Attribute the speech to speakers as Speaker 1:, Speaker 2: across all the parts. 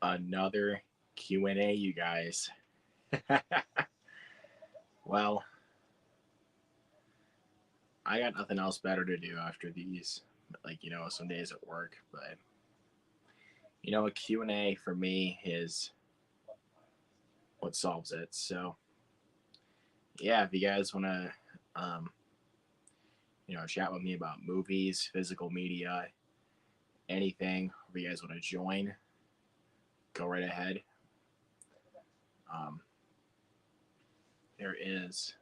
Speaker 1: another Q&A, you guys. Well, I got nothing else better to do after these, like, some days at work. But, a Q&A for me is what solves it. So, yeah, if you guys want to, chat with me about movies, physical media, anything, if you guys want to join, go right ahead. Um, there is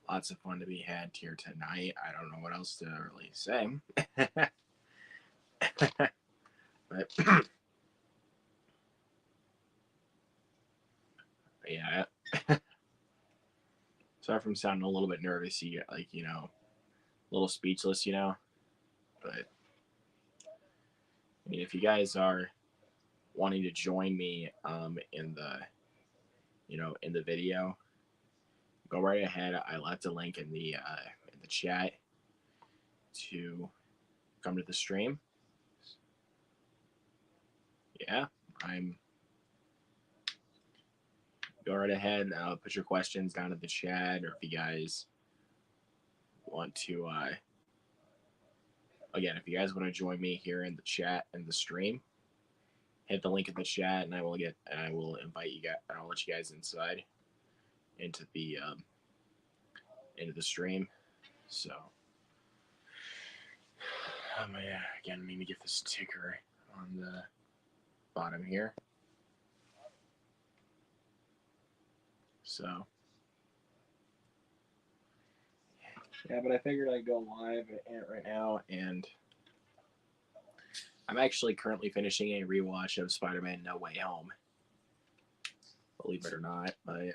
Speaker 1: lots of fun to be had here tonight. I don't know what else to really say. But yeah, sorry if I'm sounding a little bit nervous. You get a little speechless. But I mean, if you guys are wanting to join me in the video, go right ahead. I left a link in the chat to come to the stream. Yeah, I'm. Go right ahead. Put your questions down in the chat, or if you guys want to, again, if you guys want to join me here in the chat and the stream, hit the link in the chat, and I will invite you guys. I'll let you guys inside into the stream. So, yeah, again, let me get this ticker on the bottom here. So, yeah, but I figured I'd go live right now, and I'm actually currently finishing a rewatch of Spider-Man: No Way Home. Believe it or not, but okay.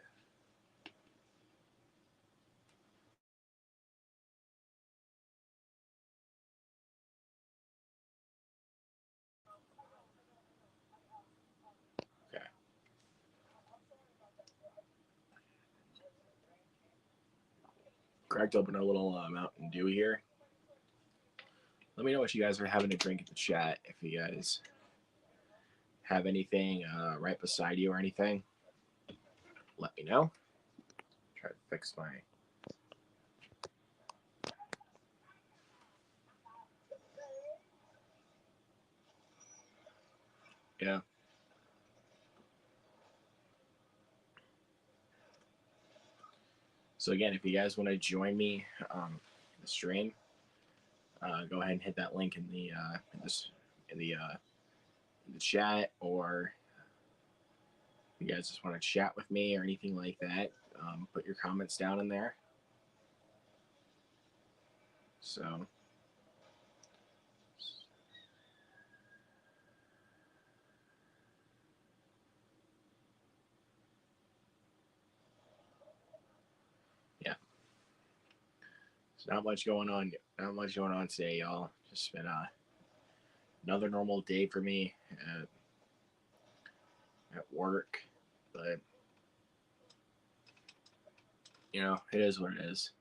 Speaker 1: Cracked open a little Mountain Dew here. Let me know what you guys are having to drink in the chat. If you guys have anything right beside you or anything, let me know. Try to fix my. Yeah. So again, if you guys want to join me in the stream, go ahead and hit that link in the chat, or if you guys just want to chat with me or anything like that, put your comments down in there. So. Yeah. So not much going on. Not much going on today, y'all. Just been another normal day for me at work, but it is what it is.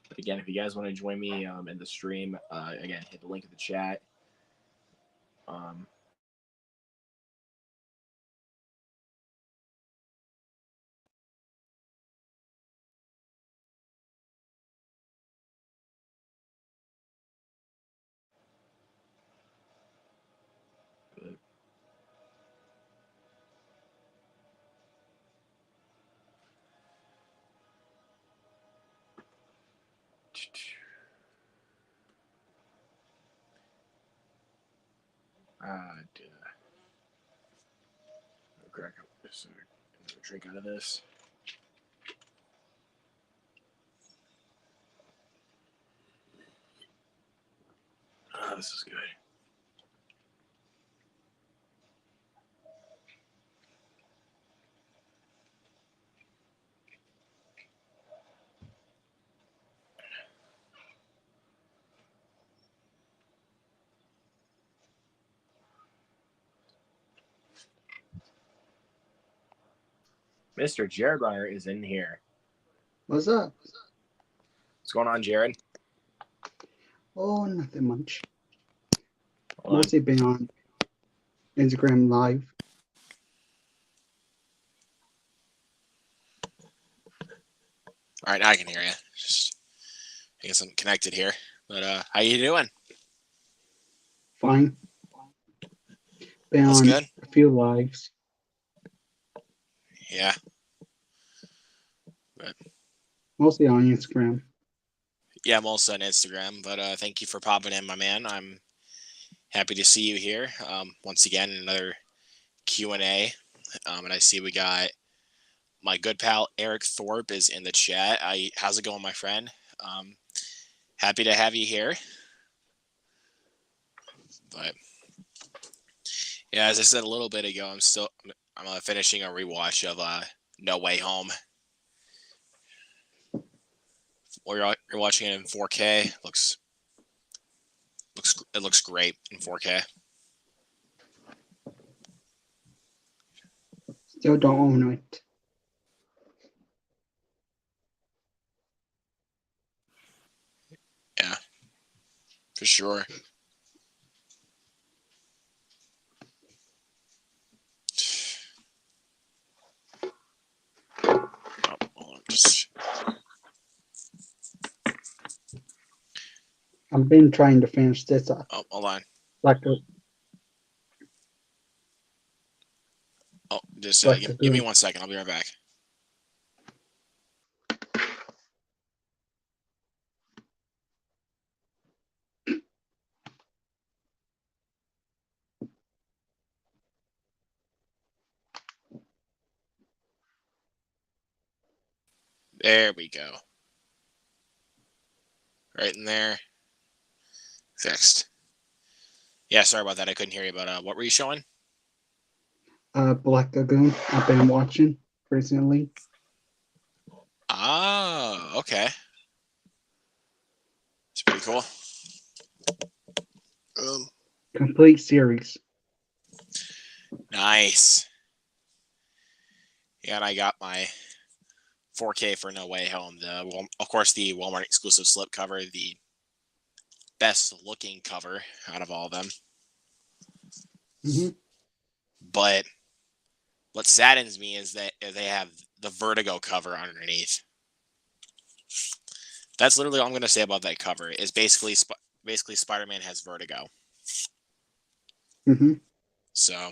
Speaker 1: But again, if you guys want to join me in the stream, again, hit the link in the chat. But crack up this another drink out of this. This is good. Mr. Jared Runner is in here.
Speaker 2: What's up?
Speaker 1: What's going on, Jared?
Speaker 2: Oh, nothing much.
Speaker 1: Hold on.
Speaker 2: Mostly been on Instagram Live.
Speaker 3: All right, now I can hear you. Just, I guess I'm connected here. But how you doing?
Speaker 2: Fine. Been
Speaker 3: That's
Speaker 2: on
Speaker 3: good.
Speaker 2: a few lives.
Speaker 3: Yeah.
Speaker 2: Mostly on Instagram.
Speaker 3: Yeah, I'm also on Instagram. But thank you for popping in, my man. I'm happy to see you here. Once again, another Q&A. And I see we got my good pal Eric Thorpe is in the chat. How's it going, my friend? Happy to have you here. But yeah, as I said a little bit ago, I'm finishing a rewatch of No Way Home. You're watching it in 4K. It looks great in 4K.
Speaker 2: Still don't own it.
Speaker 3: Yeah, for sure. Oh, hold on,
Speaker 2: I've been trying to finish this up.
Speaker 3: Oh, hold on. Just give me 1 second. I'll be right back. There we go. Right in there. Fixed. Yeah, sorry about that. I couldn't hear you. But what were you showing?
Speaker 2: Black Lagoon. I've been watching recently.
Speaker 3: Oh, okay. It's pretty cool.
Speaker 2: Complete series.
Speaker 3: Nice. Yeah, and I got my 4K for No Way Home. Of course, the Walmart exclusive slipcover, the best looking cover out of all of them.
Speaker 2: Mm-hmm.
Speaker 3: But what saddens me is that they have the Vertigo cover underneath. That's literally all I'm going to say about that cover. Is basically Spider-Man has vertigo.
Speaker 2: Mm-hmm.
Speaker 3: So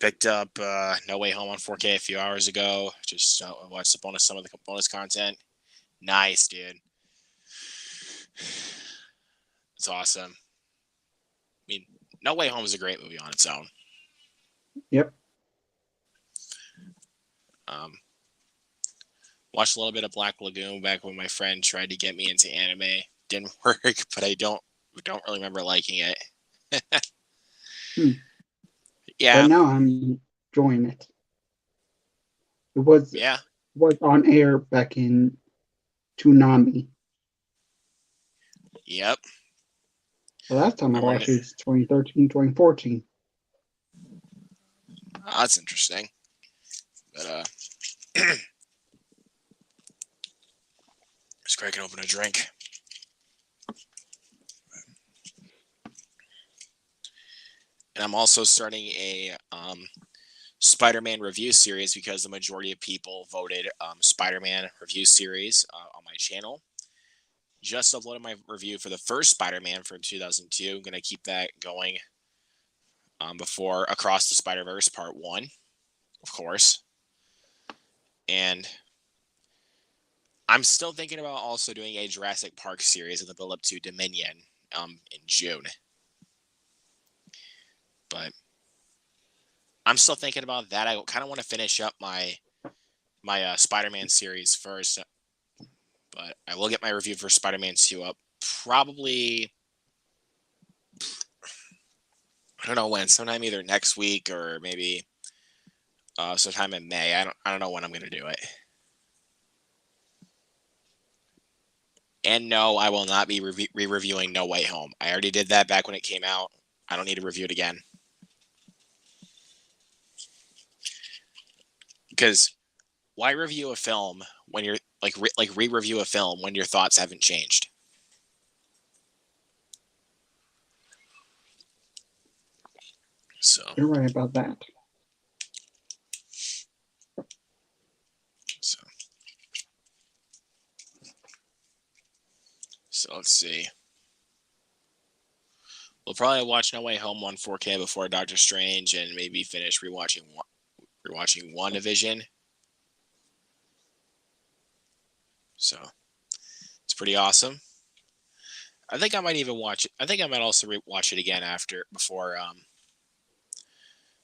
Speaker 3: picked up No Way Home on 4K a few hours ago. Just watched some of the bonus content. Nice, dude. It's awesome. I mean, No Way Home is a great movie on its own.
Speaker 2: Yep.
Speaker 3: Watched a little bit of Black Lagoon back when my friend tried to get me into anime. Didn't work, but I don't really remember liking it. Yeah.
Speaker 2: But now I'm enjoying it. It was on air back in Toonami.
Speaker 3: Yep.
Speaker 2: The last time I watched it was 2013, 2014.
Speaker 3: Oh, that's interesting. But just cracking open a drink. And I'm also starting a Spider-Man review series because the majority of people voted Spider-Man review series on my channel. Just uploaded my review for the first Spider-Man from 2002. I'm going to keep that going before Across the Spider-Verse Part 1, of course. And I'm still thinking about also doing a Jurassic Park series in the build-up to Dominion in June. But I'm still thinking about that. I kind of want to finish up my Spider-Man series first. But I will get my review for Spider-Man 2 up probably, I don't know when, sometime either next week or maybe sometime in May. I don't know when I'm going to do it. And no, I will not be re-reviewing No Way Home. I already did that back when it came out. I don't need to review it again. Because why review a film when you're re-review a film when your thoughts haven't changed. So
Speaker 2: you're right about that.
Speaker 3: So let's see. We'll probably watch No Way Home on 4K before Doctor Strange, and maybe finish rewatching WandaVision. So it's pretty awesome. I think I might even watch it. I think I might also watch it again before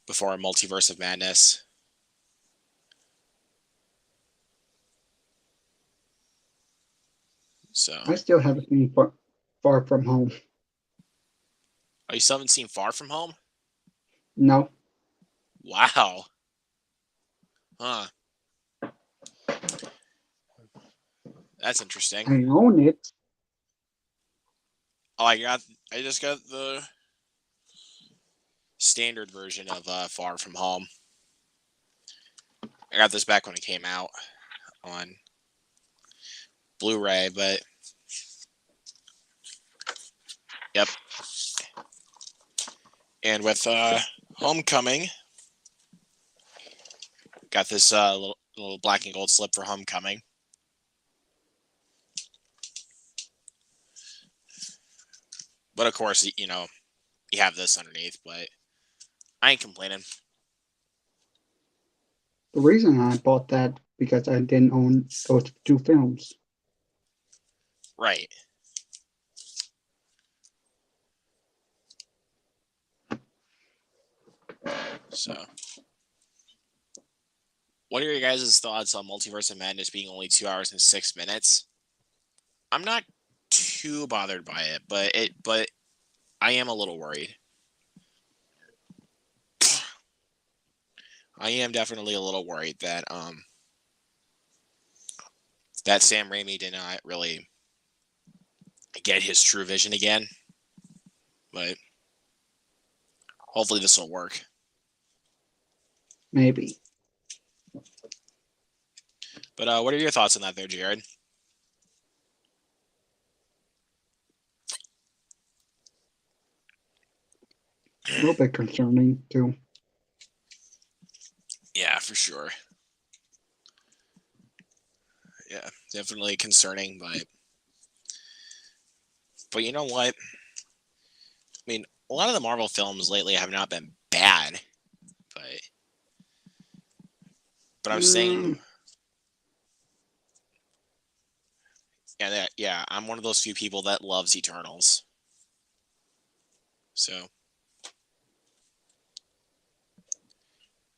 Speaker 3: Multiverse of Madness. So
Speaker 2: I still haven't seen Far From Home.
Speaker 3: Oh, you still haven't seen Far From Home?
Speaker 2: No.
Speaker 3: Wow. Huh. That's interesting.
Speaker 2: I own it.
Speaker 3: Oh, I just got the standard version of Far From Home. I got this back when it came out on Blu-ray, but yep. And with Homecoming, got this little black and gold slip for Homecoming. But of course, you have this underneath, but I ain't complaining.
Speaker 2: The reason I bought that because I didn't own those two films.
Speaker 3: Right. So, what are your guys' thoughts on Multiverse of Madness being only 2 hours and 6 minutes? I'm not too bothered by it, but I am a little worried. I am definitely a little worried that that Sam Raimi did not really get his true vision again. But hopefully this will work.
Speaker 2: Maybe.
Speaker 3: But what are your thoughts on that there, Jared?
Speaker 2: A little bit concerning, too.
Speaker 3: Yeah, for sure. Yeah, definitely concerning, but you know what? I mean, a lot of the Marvel films lately have not been bad, but I'm saying, yeah, I'm one of those few people that loves Eternals. So,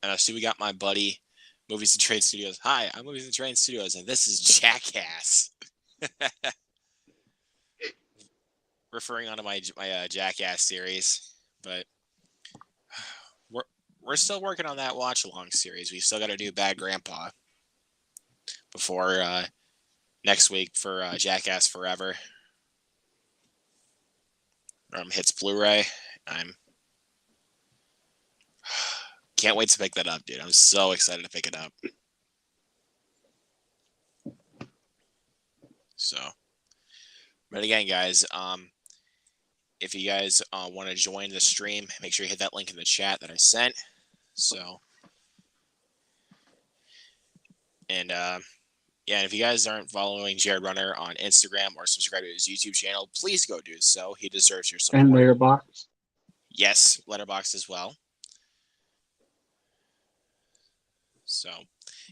Speaker 3: and I see we got my buddy, Movies and Train Studios. Hi, I'm Movies and Train Studios, and this is Jackass. Referring onto my Jackass series, but we're still working on that watch along series. We've still got to do Bad Grandpa before next week for Jackass Forever hits Blu-ray. I'm can't wait to pick that up, dude. I'm so excited to pick it up. So, but again, guys, if you guys want to join the stream, make sure you hit that link in the chat that I sent. So, and yeah, and if you guys aren't following Jared Runner on Instagram or subscribe to his YouTube channel, please go do so. He deserves your support.
Speaker 2: And Letterboxd.
Speaker 3: Yes, Letterboxd as well. So,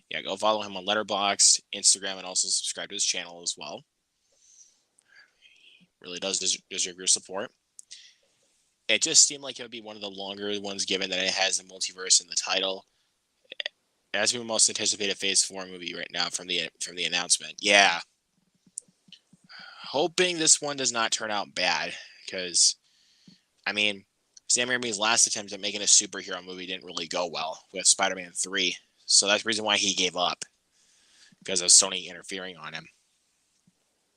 Speaker 3: yeah, go follow him on Letterboxd, Instagram, and also subscribe to his channel as well. Really does deserve your support. It just seemed like it would be one of the longer ones, given that it has the multiverse in the title. As we most anticipated Phase 4 movie right now from the announcement. Yeah. Hoping this one does not turn out bad, because, I mean, Sam Raimi's last attempt at making a superhero movie didn't really go well with Spider-Man 3. So that's the reason why he gave up, because of Sony interfering on him.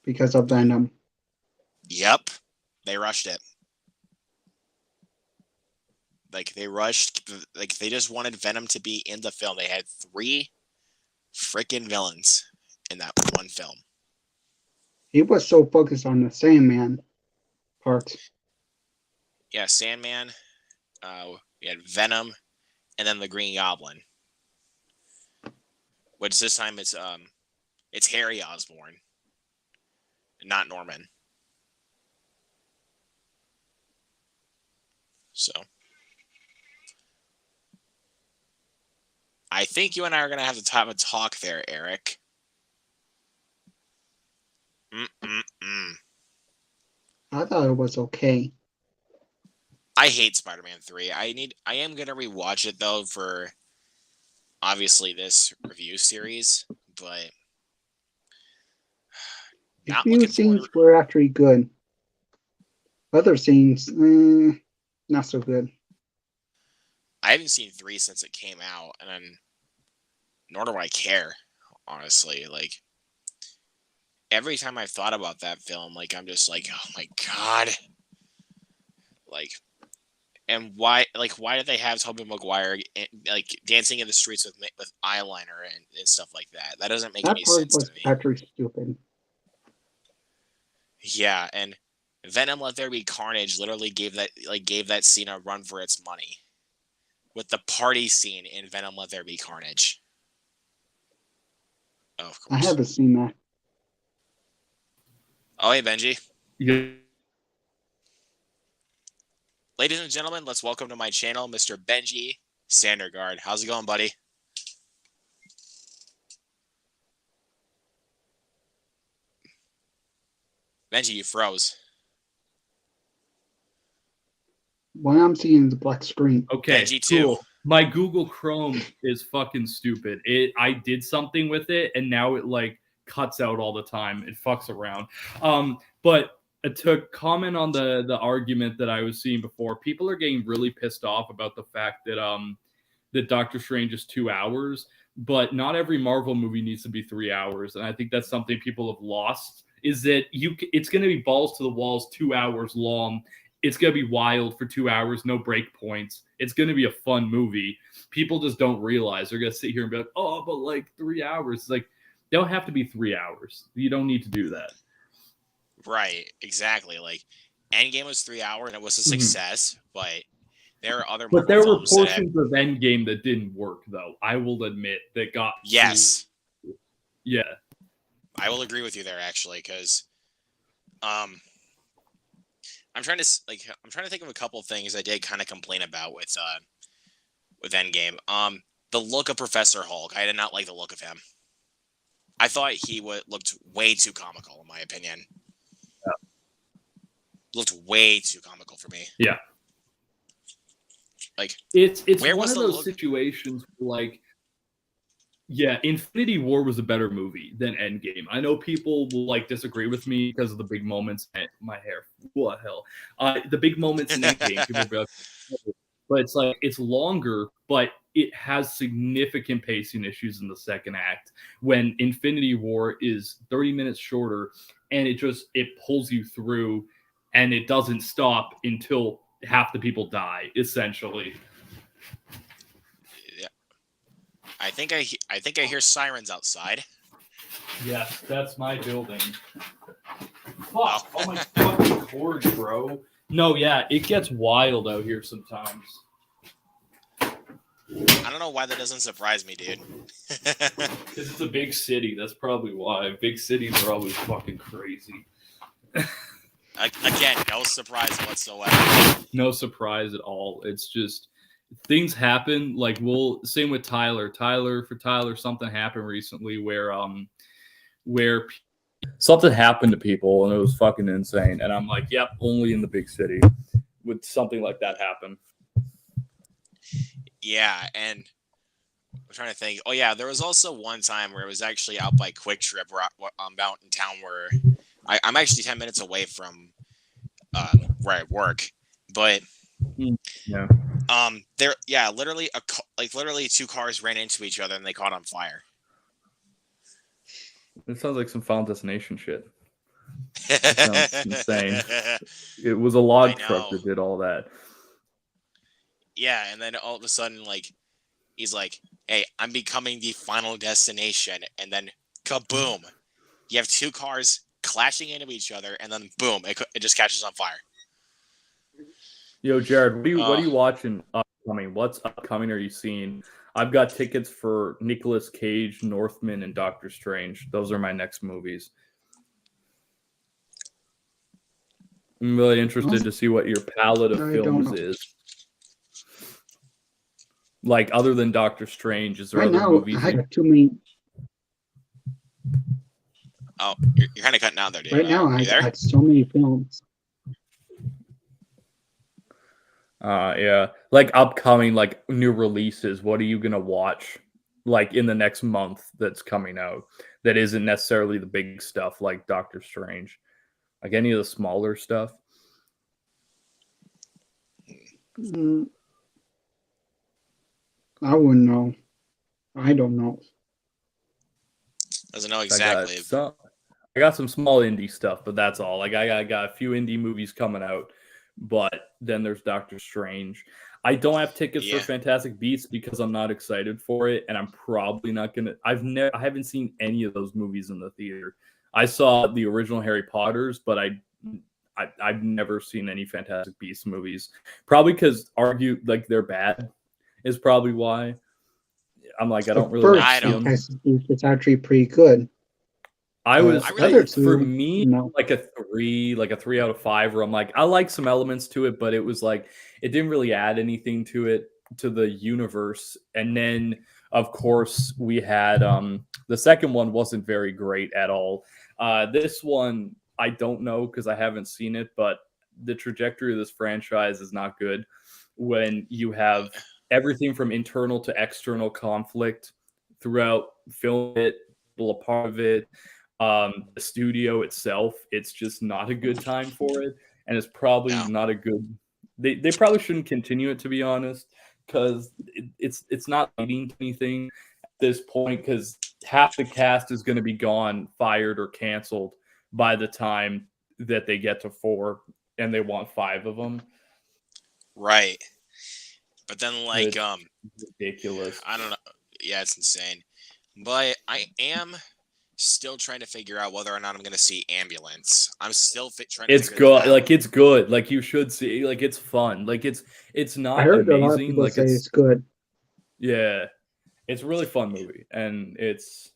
Speaker 2: Because of Venom.
Speaker 3: Yep. They rushed it. They just wanted Venom to be in the film. They had 3 freaking villains in that one film.
Speaker 2: He was so focused on the Sandman part.
Speaker 3: Yeah, Sandman. We had Venom, and then the Green Goblin. Which this time it's Harry Osborn, not Norman. So I think you and I are gonna have to have a talk there, Eric.
Speaker 2: I thought it was okay.
Speaker 3: I hate Spider-Man 3. I am gonna rewatch it though for obviously this review series, but
Speaker 2: A few scenes were actually good. Other scenes, not so good.
Speaker 3: I haven't seen 3 since it came out, and nor do I care, honestly. Like, every time I've thought about that film, like, I'm just like, oh my god. Like, and why did they have Tobey Maguire like dancing in the streets with eyeliner and stuff like that? That doesn't make any sense to me.
Speaker 2: That part was actually stupid.
Speaker 3: Yeah, and Venom Let There Be Carnage literally gave that scene a run for its money. With the party scene in Venom Let There Be Carnage. Oh, of course.
Speaker 2: I haven't seen that.
Speaker 3: Oh, hey, Benji.
Speaker 4: Yeah.
Speaker 3: Ladies and gentlemen, let's welcome to my channel, Mr. Benji Sandergaard. How's it going, buddy? Benji, you froze.
Speaker 2: What I'm seeing is a black screen.
Speaker 4: Okay,
Speaker 3: Benji too.
Speaker 4: Cool. My Google Chrome is fucking stupid. I did something with it, and now it like cuts out all the time. It fucks around. But to comment on the argument that I was seeing before, people are getting really pissed off about the fact that that Doctor Strange is 2 hours, but not every Marvel movie needs to be 3 hours, and I think that's something people have lost. Is that it's going to be balls to the walls, 2 hours long. It's going to be wild for 2 hours, no break points. It's going to be a fun movie. People just don't realize. They're going to sit here and be like, oh, but like 3 hours. It's like, they don't have to be 3 hours. You don't need to do that.
Speaker 3: Right, exactly. Like, Endgame was 3 hours and it was a success, but there are other
Speaker 4: But there were
Speaker 3: films
Speaker 4: portions of Endgame that didn't work, though. I will admit that got...
Speaker 3: Yes.
Speaker 4: Yeah.
Speaker 3: I will agree with you there, actually, because I'm trying to think of a couple of things I did kind of complain about with Endgame. The look of Professor Hulk. I did not like the look of him. I thought he looked way too comical, in my opinion.
Speaker 4: Yeah.
Speaker 3: Looked way too comical for me.
Speaker 4: Yeah.
Speaker 3: Like,
Speaker 4: it's one of those situations like, yeah, Infinity War was a better movie than Endgame. I know people will like disagree with me because of the big moments. My hair, what the hell? The big moments in Endgame, people be like, but it's like it's longer, but it has significant pacing issues in the second act. When Infinity War is 30 minutes shorter, and it pulls you through, and it doesn't stop until half the people die, essentially.
Speaker 3: I think I hear sirens outside.
Speaker 4: Yes, that's my building. Fuck! Oh my fucking cord, bro. No, yeah, it gets wild out here sometimes.
Speaker 3: I don't know why that doesn't surprise me, dude.
Speaker 4: Because it's a big city. That's probably why. Big cities are always fucking crazy.
Speaker 3: Again, no surprise whatsoever.
Speaker 4: No surprise at all. It's just things happen. Like, same with Tyler. Something happened recently where something happened to people and it was fucking insane. And I'm like, yep, only in the big city would something like that happen.
Speaker 3: Yeah, and I'm trying to think. Oh yeah, there was also one time where it was actually out by Quick Trip, where I'm out in town, where I'm actually 10 minutes away from where I work, but
Speaker 4: yeah,
Speaker 3: literally literally 2 cars ran into each other and they caught on fire.
Speaker 4: It sounds like some Final Destination shit. It sounds insane. It was a log truck that did all that.
Speaker 3: Yeah, and then all of a sudden, like, he's like, hey, I'm becoming the final destination. And then kaboom. You have two cars clashing into each other, and then boom, it just catches on fire.
Speaker 4: Yo, Jared, what are you watching upcoming? What's upcoming are you seeing? I've got tickets for Nicolas Cage, Northman, and Doctor Strange. Those are my next movies. I'm really interested to see what your palette of films is. Like, other than Doctor Strange, is there
Speaker 2: right
Speaker 4: other
Speaker 2: now,
Speaker 4: movies?
Speaker 2: I got too many.
Speaker 3: Oh, you're kind of cutting out there, dude.
Speaker 2: Right now, I got so many films.
Speaker 4: Yeah, like upcoming, like new releases. What are you gonna watch, like in the next month that's coming out? That isn't necessarily the big stuff like Doctor Strange, like any of the smaller stuff.
Speaker 2: I wouldn't know. I don't know.
Speaker 3: Doesn't know exactly.
Speaker 4: I got some small indie stuff, but that's all. Like I got a few indie movies coming out, but then there's Doctor Strange. I don't have tickets for Fantastic Beasts because I'm not excited for it, and I'm probably not gonna. I haven't seen any of those movies in the theater. I saw the original Harry Potters, but I've never seen any Fantastic Beasts movies. Probably because they're bad is probably why. I'm like, I don't really.
Speaker 2: Fantastic Beasts is actually pretty good.
Speaker 4: For me, like a 3 out of 5, where I'm like, I like some elements to it, but it was like, it didn't really add anything to it, to the universe. And then, of course, we had, the second one wasn't very great at all. This one, I don't know because I haven't seen it, but the trajectory of this franchise is not good when you have everything from internal to external conflict throughout film it, a part of it. The studio itself, it's just not a good time for it, and it's probably not a good. They probably shouldn't continue it, to be honest, because it's not leading to anything at this point. Because half the cast is going to be gone, fired, or canceled by the time that they get to 4, and they want 5 of them.
Speaker 3: Right, but then like
Speaker 4: it's ridiculous.
Speaker 3: I don't know. Yeah, it's insane. But I am still trying to figure out whether or not I'm going to see Ambulance. I'm still trying to.
Speaker 4: It's good. Like it's good. Like you should see. Like it's fun. Like it's not. I
Speaker 2: heard
Speaker 4: amazing.
Speaker 2: A lot of people
Speaker 4: like
Speaker 2: say it's good.
Speaker 4: Yeah, it's a really fun movie, and it's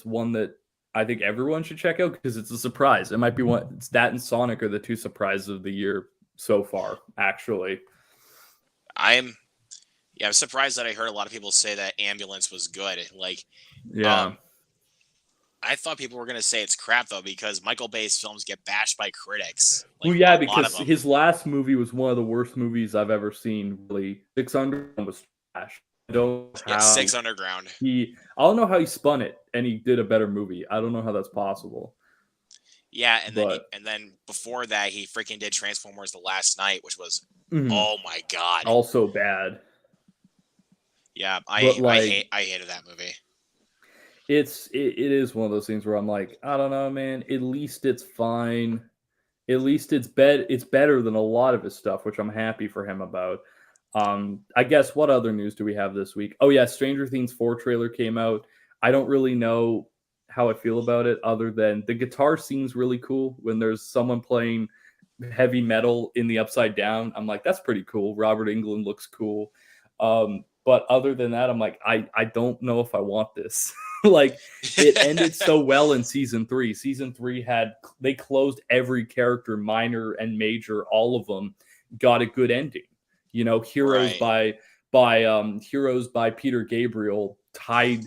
Speaker 4: one that I think everyone should check out because it's a surprise. It might be one. It's that and Sonic are the 2 surprises of the year so far. Actually,
Speaker 3: I'm surprised that I heard a lot of people say that Ambulance was good. Like, I thought people were going to say it's crap, though, because Michael Bay's films get bashed by critics.
Speaker 4: Like, well, yeah, because his last movie was one of the worst movies I've ever seen, really. 6 Underground was trash. I don't know how
Speaker 3: 6 Underground.
Speaker 4: I don't know how he spun it, and he did a better movie. I don't know how that's possible.
Speaker 3: Yeah, and then before that, he freaking did Transformers: The Last Night, which was, oh my god.
Speaker 4: Also bad.
Speaker 3: Yeah, I hated that movie.
Speaker 4: It is one of those things where I'm like, I don't know, man. At least it's fine. At least it's better than a lot of his stuff, which I'm happy for him about. I guess what other news do we have this week? Oh yeah, Stranger Things 4 trailer came out. I don't really know how I feel about it, other than the guitar scene's really cool when there's someone playing heavy metal in the Upside Down. I'm like, that's pretty cool. Robert Englund looks cool. But other than that, I'm like, I don't know if I want this. Like, it ended so well in season 3. Season 3 they closed every character, minor and major, all of them got a good ending. You know, Heroes by Peter Gabriel tied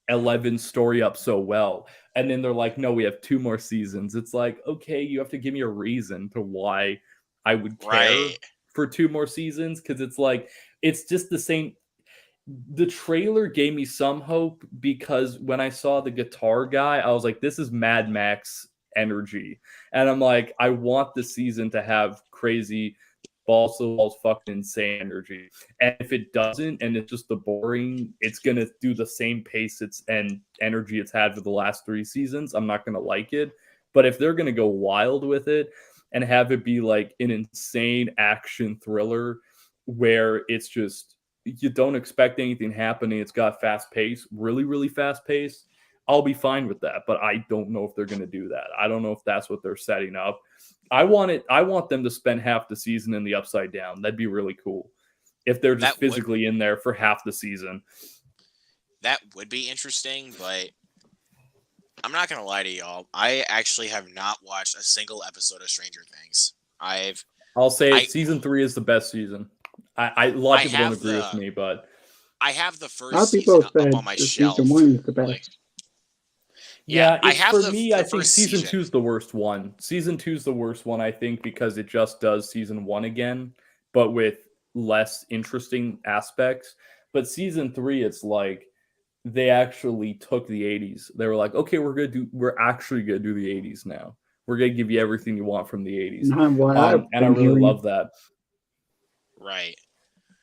Speaker 4: 11 story up so well. And then they're like, no, we have 2 more seasons. It's like, okay, you have to give me a reason to why I would care for 2 more seasons. Cause it's like, it's just the same. The trailer gave me some hope because when I saw the guitar guy, I was like, this is Mad Max energy. And I'm like, I want the season to have crazy balls to the walls fucking insane energy. And if it doesn't, and it's just the boring, it's going to do the same pace and energy it's had for the last 3 seasons. I'm not going to like it. But if they're going to go wild with it and have it be like an insane action thriller where it's just, you don't expect anything happening. It's got fast pace, really, really fast pace. I'll be fine with that. But I don't know if they're going to do that. I don't know if that's what they're setting up. I want them to spend half the season in the Upside Down. That'd be really cool if they're just physically in there for half the season.
Speaker 3: That would be interesting, but I'm not going to lie to y'all. I actually have not watched a single episode of Stranger Things.
Speaker 4: I'll say season 3 is the best season. A lot of people don't agree with me, but
Speaker 3: I have the first season up on my shelf.
Speaker 2: Season 1 is the best.
Speaker 4: Yeah, I think season 2 is the worst one. Season 2 is the worst one, I think, because it just does season 1 again, but with less interesting aspects. But season 3, it's like they actually took the 80s. They were like, okay, we're actually gonna do the 80s now. We're gonna give you everything you want from the 80s. And I really love that.
Speaker 3: Right.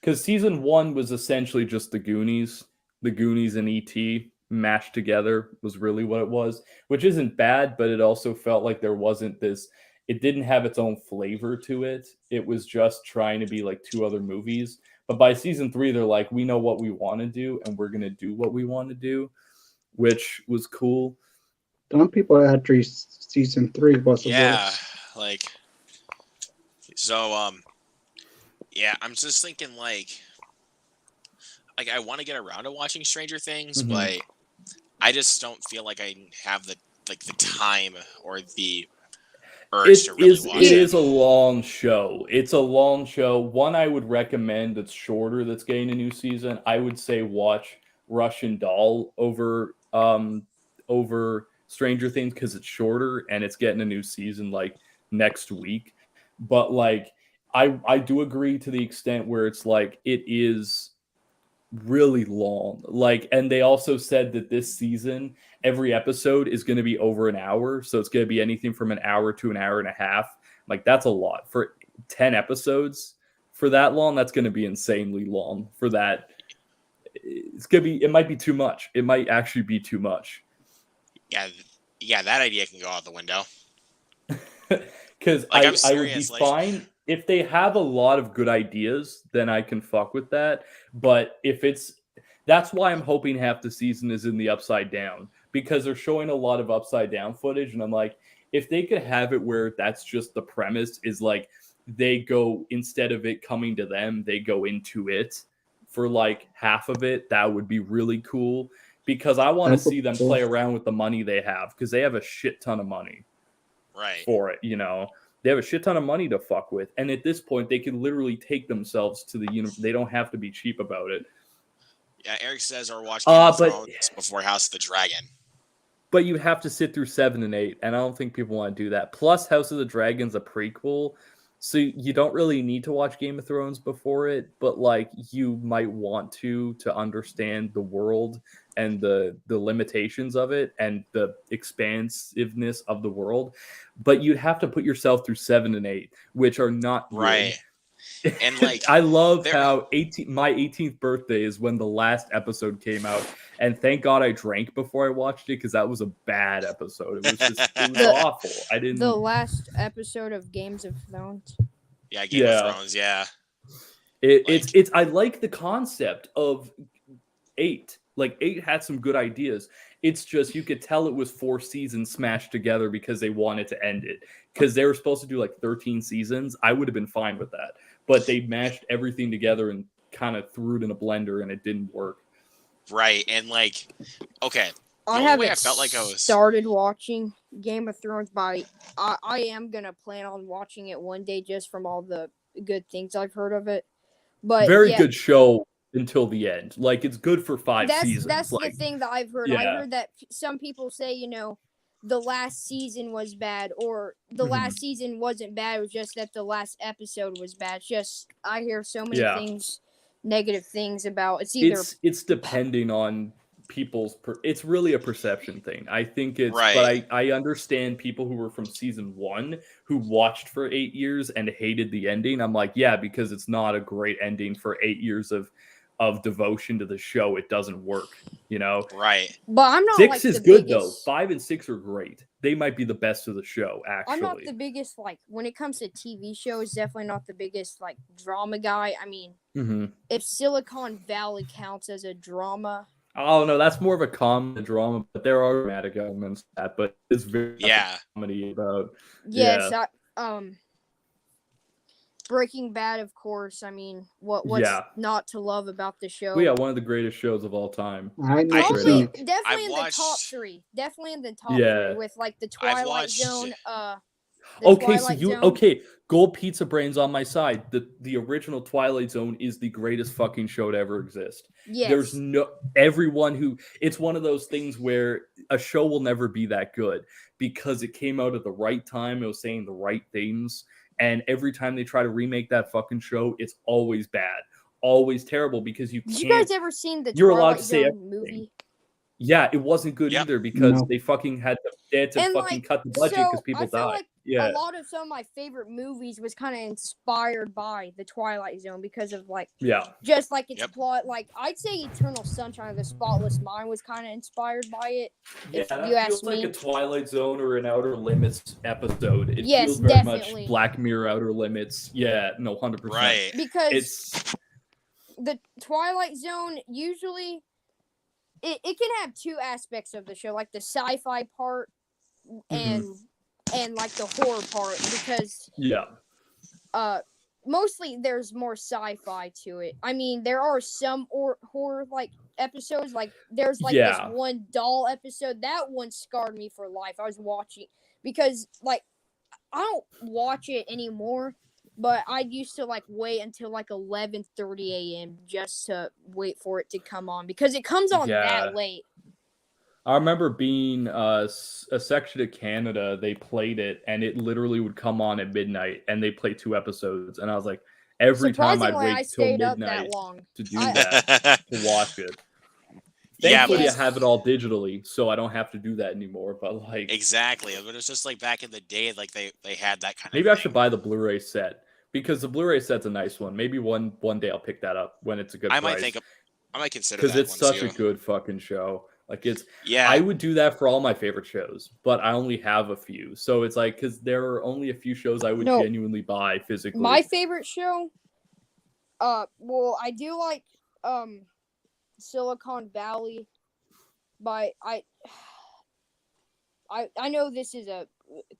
Speaker 4: Because season 1 was essentially just the Goonies and E.T. mashed together was really what it was, which isn't bad, but it also felt like there wasn't this, it didn't have its own flavor to it. It was just trying to be like 2 other movies. But by season 3, they're like, we know what we want to do, and we're going to do what we want to do, which was cool.
Speaker 2: Some people actually season 3 was
Speaker 3: like, so, yeah, I'm just thinking like I want to get around to watching Stranger Things, but I just don't feel like I have the time or the urge to really watch it.
Speaker 4: It is a long show. It's a long show. One I would recommend that's shorter, that's getting a new season. I would say watch Russian Doll over Stranger Things because it's shorter and it's getting a new season like next week. But like I do agree to the extent where it's like it is really long. Like, and they also said that this season every episode is going to be over an hour, so it's going to be anything from an hour to an hour and a half. Like, that's a lot for 10 episodes for that long. That's going to be insanely long for that. It's going to be, it might be too much. It might actually be too much.
Speaker 3: Yeah, that idea can go out the window.
Speaker 4: Because I would be fine if they have a lot of good ideas, then I can fuck with that. But that's why I'm hoping half the season is in the Upside Down, because they're showing a lot of Upside Down footage, and I'm like, if they could have it where that's just the premise is like they go, instead of it coming to them, they go into it for like half of it, that would be really cool. Because I want to see them play around with the money they have, because they have a shit ton of money for it, you know. They have a shit ton of money to fuck with. And at this point, they can literally take themselves to the universe. They don't have to be cheap about it.
Speaker 3: Yeah, Eric says, or watch Game of Thrones before House of the Dragon.
Speaker 4: But you have to sit through 7 and 8, and I don't think people want to do that. Plus, House of the Dragon's a prequel, so you don't really need to watch Game of Thrones before it, but like you might want to understand the world and the limitations of it and the expansiveness of the world. But you'd have to put yourself through 7 and 8, which are not
Speaker 3: right. And like
Speaker 4: I love how my 18th birthday is when the last episode came out, and thank God I drank before I watched it, because that was a bad episode. It was awful. I didn't.
Speaker 5: The last episode of Games of Thrones.
Speaker 3: Yeah, Game of Thrones. Yeah,
Speaker 4: it's I like the concept of 8. Like 8 had some good ideas. It's just you could tell it was 4 seasons smashed together because they wanted to end it. Because they were supposed to do like 13 seasons. I would have been fine with that. But they mashed everything together and kind of threw it in a blender, and it didn't work.
Speaker 3: Right, and like, okay.
Speaker 5: I haven't started watching Game of Thrones, but I am going to plan on watching it one day just from all the good things I've heard of it. But
Speaker 4: very good show until the end. Like, it's good for 5 seasons.
Speaker 5: That's
Speaker 4: like,
Speaker 5: the thing that I've heard. I heard that some people say, you know, the last season was bad, or the last season wasn't bad. It was just that the last episode was bad. It's just, I hear so many things, negative things about
Speaker 4: it's depending on people's it's really a perception thing. I think it's but I understand people who were from season 1 who watched for 8 years and hated the ending. I'm like, yeah, because it's not a great ending for 8 years of devotion to the show. It doesn't work, you know.
Speaker 3: Right.
Speaker 5: But I'm not
Speaker 4: 6 is good though. 5 and 6 are great. They might be the best of the show, actually.
Speaker 5: I'm not the biggest, like, when it comes to TV shows, definitely not the biggest, like, drama guy. I mean, if Silicon Valley counts as a drama,
Speaker 4: I don't know. That's more of a comedy drama, but there are dramatic elements to that. But it's very comedy about.
Speaker 5: Yes, Breaking Bad, of course. I mean, what's not to love about the show?
Speaker 4: Well, yeah, one of the greatest shows of all time.
Speaker 5: Definitely in the top three. Definitely in the top three with like the Twilight Zone.
Speaker 4: Gold Pizza Brains on my side. The original Twilight Zone is the greatest fucking show to ever exist.
Speaker 5: Yes.
Speaker 4: There's everyone who it's one of those things where a show will never be that good because it came out at the right time. It was saying the right things. And every time they try to remake that fucking show, it's always bad, always terrible because you can't.
Speaker 5: Did you guys ever seen the
Speaker 4: You're
Speaker 5: Twilight
Speaker 4: allowed to say
Speaker 5: Zone movie?
Speaker 4: Yeah, it wasn't good either because they fucking had to fucking cut the budget because people died.
Speaker 5: A lot of some of my favorite movies was kind of inspired by the Twilight Zone because of just like its plot. Like I'd say Eternal Sunshine of the Spotless Mind was kind of inspired by it. If you ask me,
Speaker 4: like a Twilight Zone or an Outer Limits episode. It feels very much Black Mirror Outer Limits. Yeah, no, 100%.
Speaker 3: Right.
Speaker 5: Because the Twilight Zone usually it can have two aspects of the show, like the sci-fi part and like the horror part, because mostly there's more sci-fi to it. I mean, there are some horror like episodes, like there's like this one doll episode that one scarred me for life. I was watching because like I don't watch it anymore, but I used to like wait until like 11:30 a.m. just to wait for it to come on because it comes on that late.
Speaker 4: I remember being a section of Canada, they played it, and it literally would come on at midnight, and they play 2 episodes, and I was like, every time I'd wait till midnight to do that, to watch it. Thankfully, I have it all digitally, so I don't have to do that anymore, but like...
Speaker 3: Exactly, but it's just like back in the day, like they had that kind of
Speaker 4: Maybe I should buy the Blu-ray set, because the Blu-ray set's a nice one. Maybe one day I'll pick that up when it's a good price.
Speaker 3: I might consider that.
Speaker 4: Because it's such a good fucking show. Like I would do that for all my favorite shows, but I only have a few. So it's like, because there are only a few shows I would genuinely buy physically.
Speaker 5: My favorite show, well, I do like Silicon Valley, but I know this is a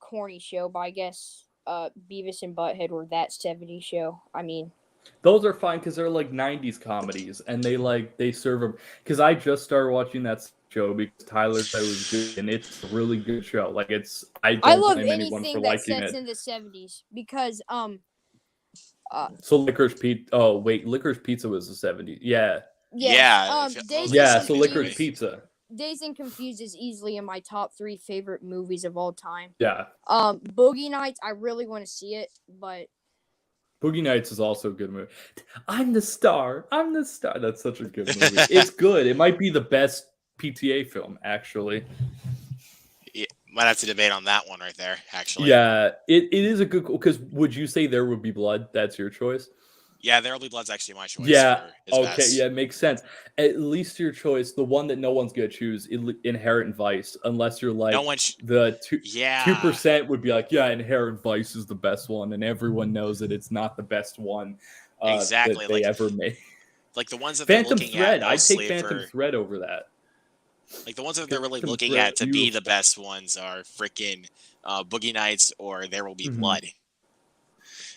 Speaker 5: corny show, but I guess Beavis and Butthead were that 70s show. I mean,
Speaker 4: those are fine because they're like 90s comedies, and they serve them. Because I just started watching that show because Tyler said it was good, and it's a really good show. Like I
Speaker 5: love anything that sets in the 70s because
Speaker 4: So Licorice Pizza. Oh wait, Licorice Pizza was the 70s. Yeah. So Licorice Pizza.
Speaker 5: Dazed and Confused is easily in my top 3 favorite movies of all time.
Speaker 4: Yeah.
Speaker 5: Boogie Nights, I really want to see it, but
Speaker 4: Boogie Nights is also a good movie. I'm the star. That's such a good movie. It's good. It might be the best PTA film, actually.
Speaker 3: Yeah, might have to debate on that one right there, actually.
Speaker 4: Yeah, it is a good... Because would you say There Would Be Blood? That's your choice?
Speaker 3: Yeah, There Will Be Blood's actually my choice.
Speaker 4: Yeah, okay, yeah, it makes sense. At least your choice, the one that no one's gonna choose, Inherent Vice, unless you're like 2% would be like, yeah, Inherent Vice is the best one, and everyone knows that it's not the best one that they ever made.
Speaker 3: Like the ones that
Speaker 4: Phantom
Speaker 3: they're looking
Speaker 4: Thread,
Speaker 3: at,
Speaker 4: I'd take Phantom Thread over that.
Speaker 3: Like the ones that they're really looking at to be the best ones are freaking Boogie Nights or There Will Be Blood.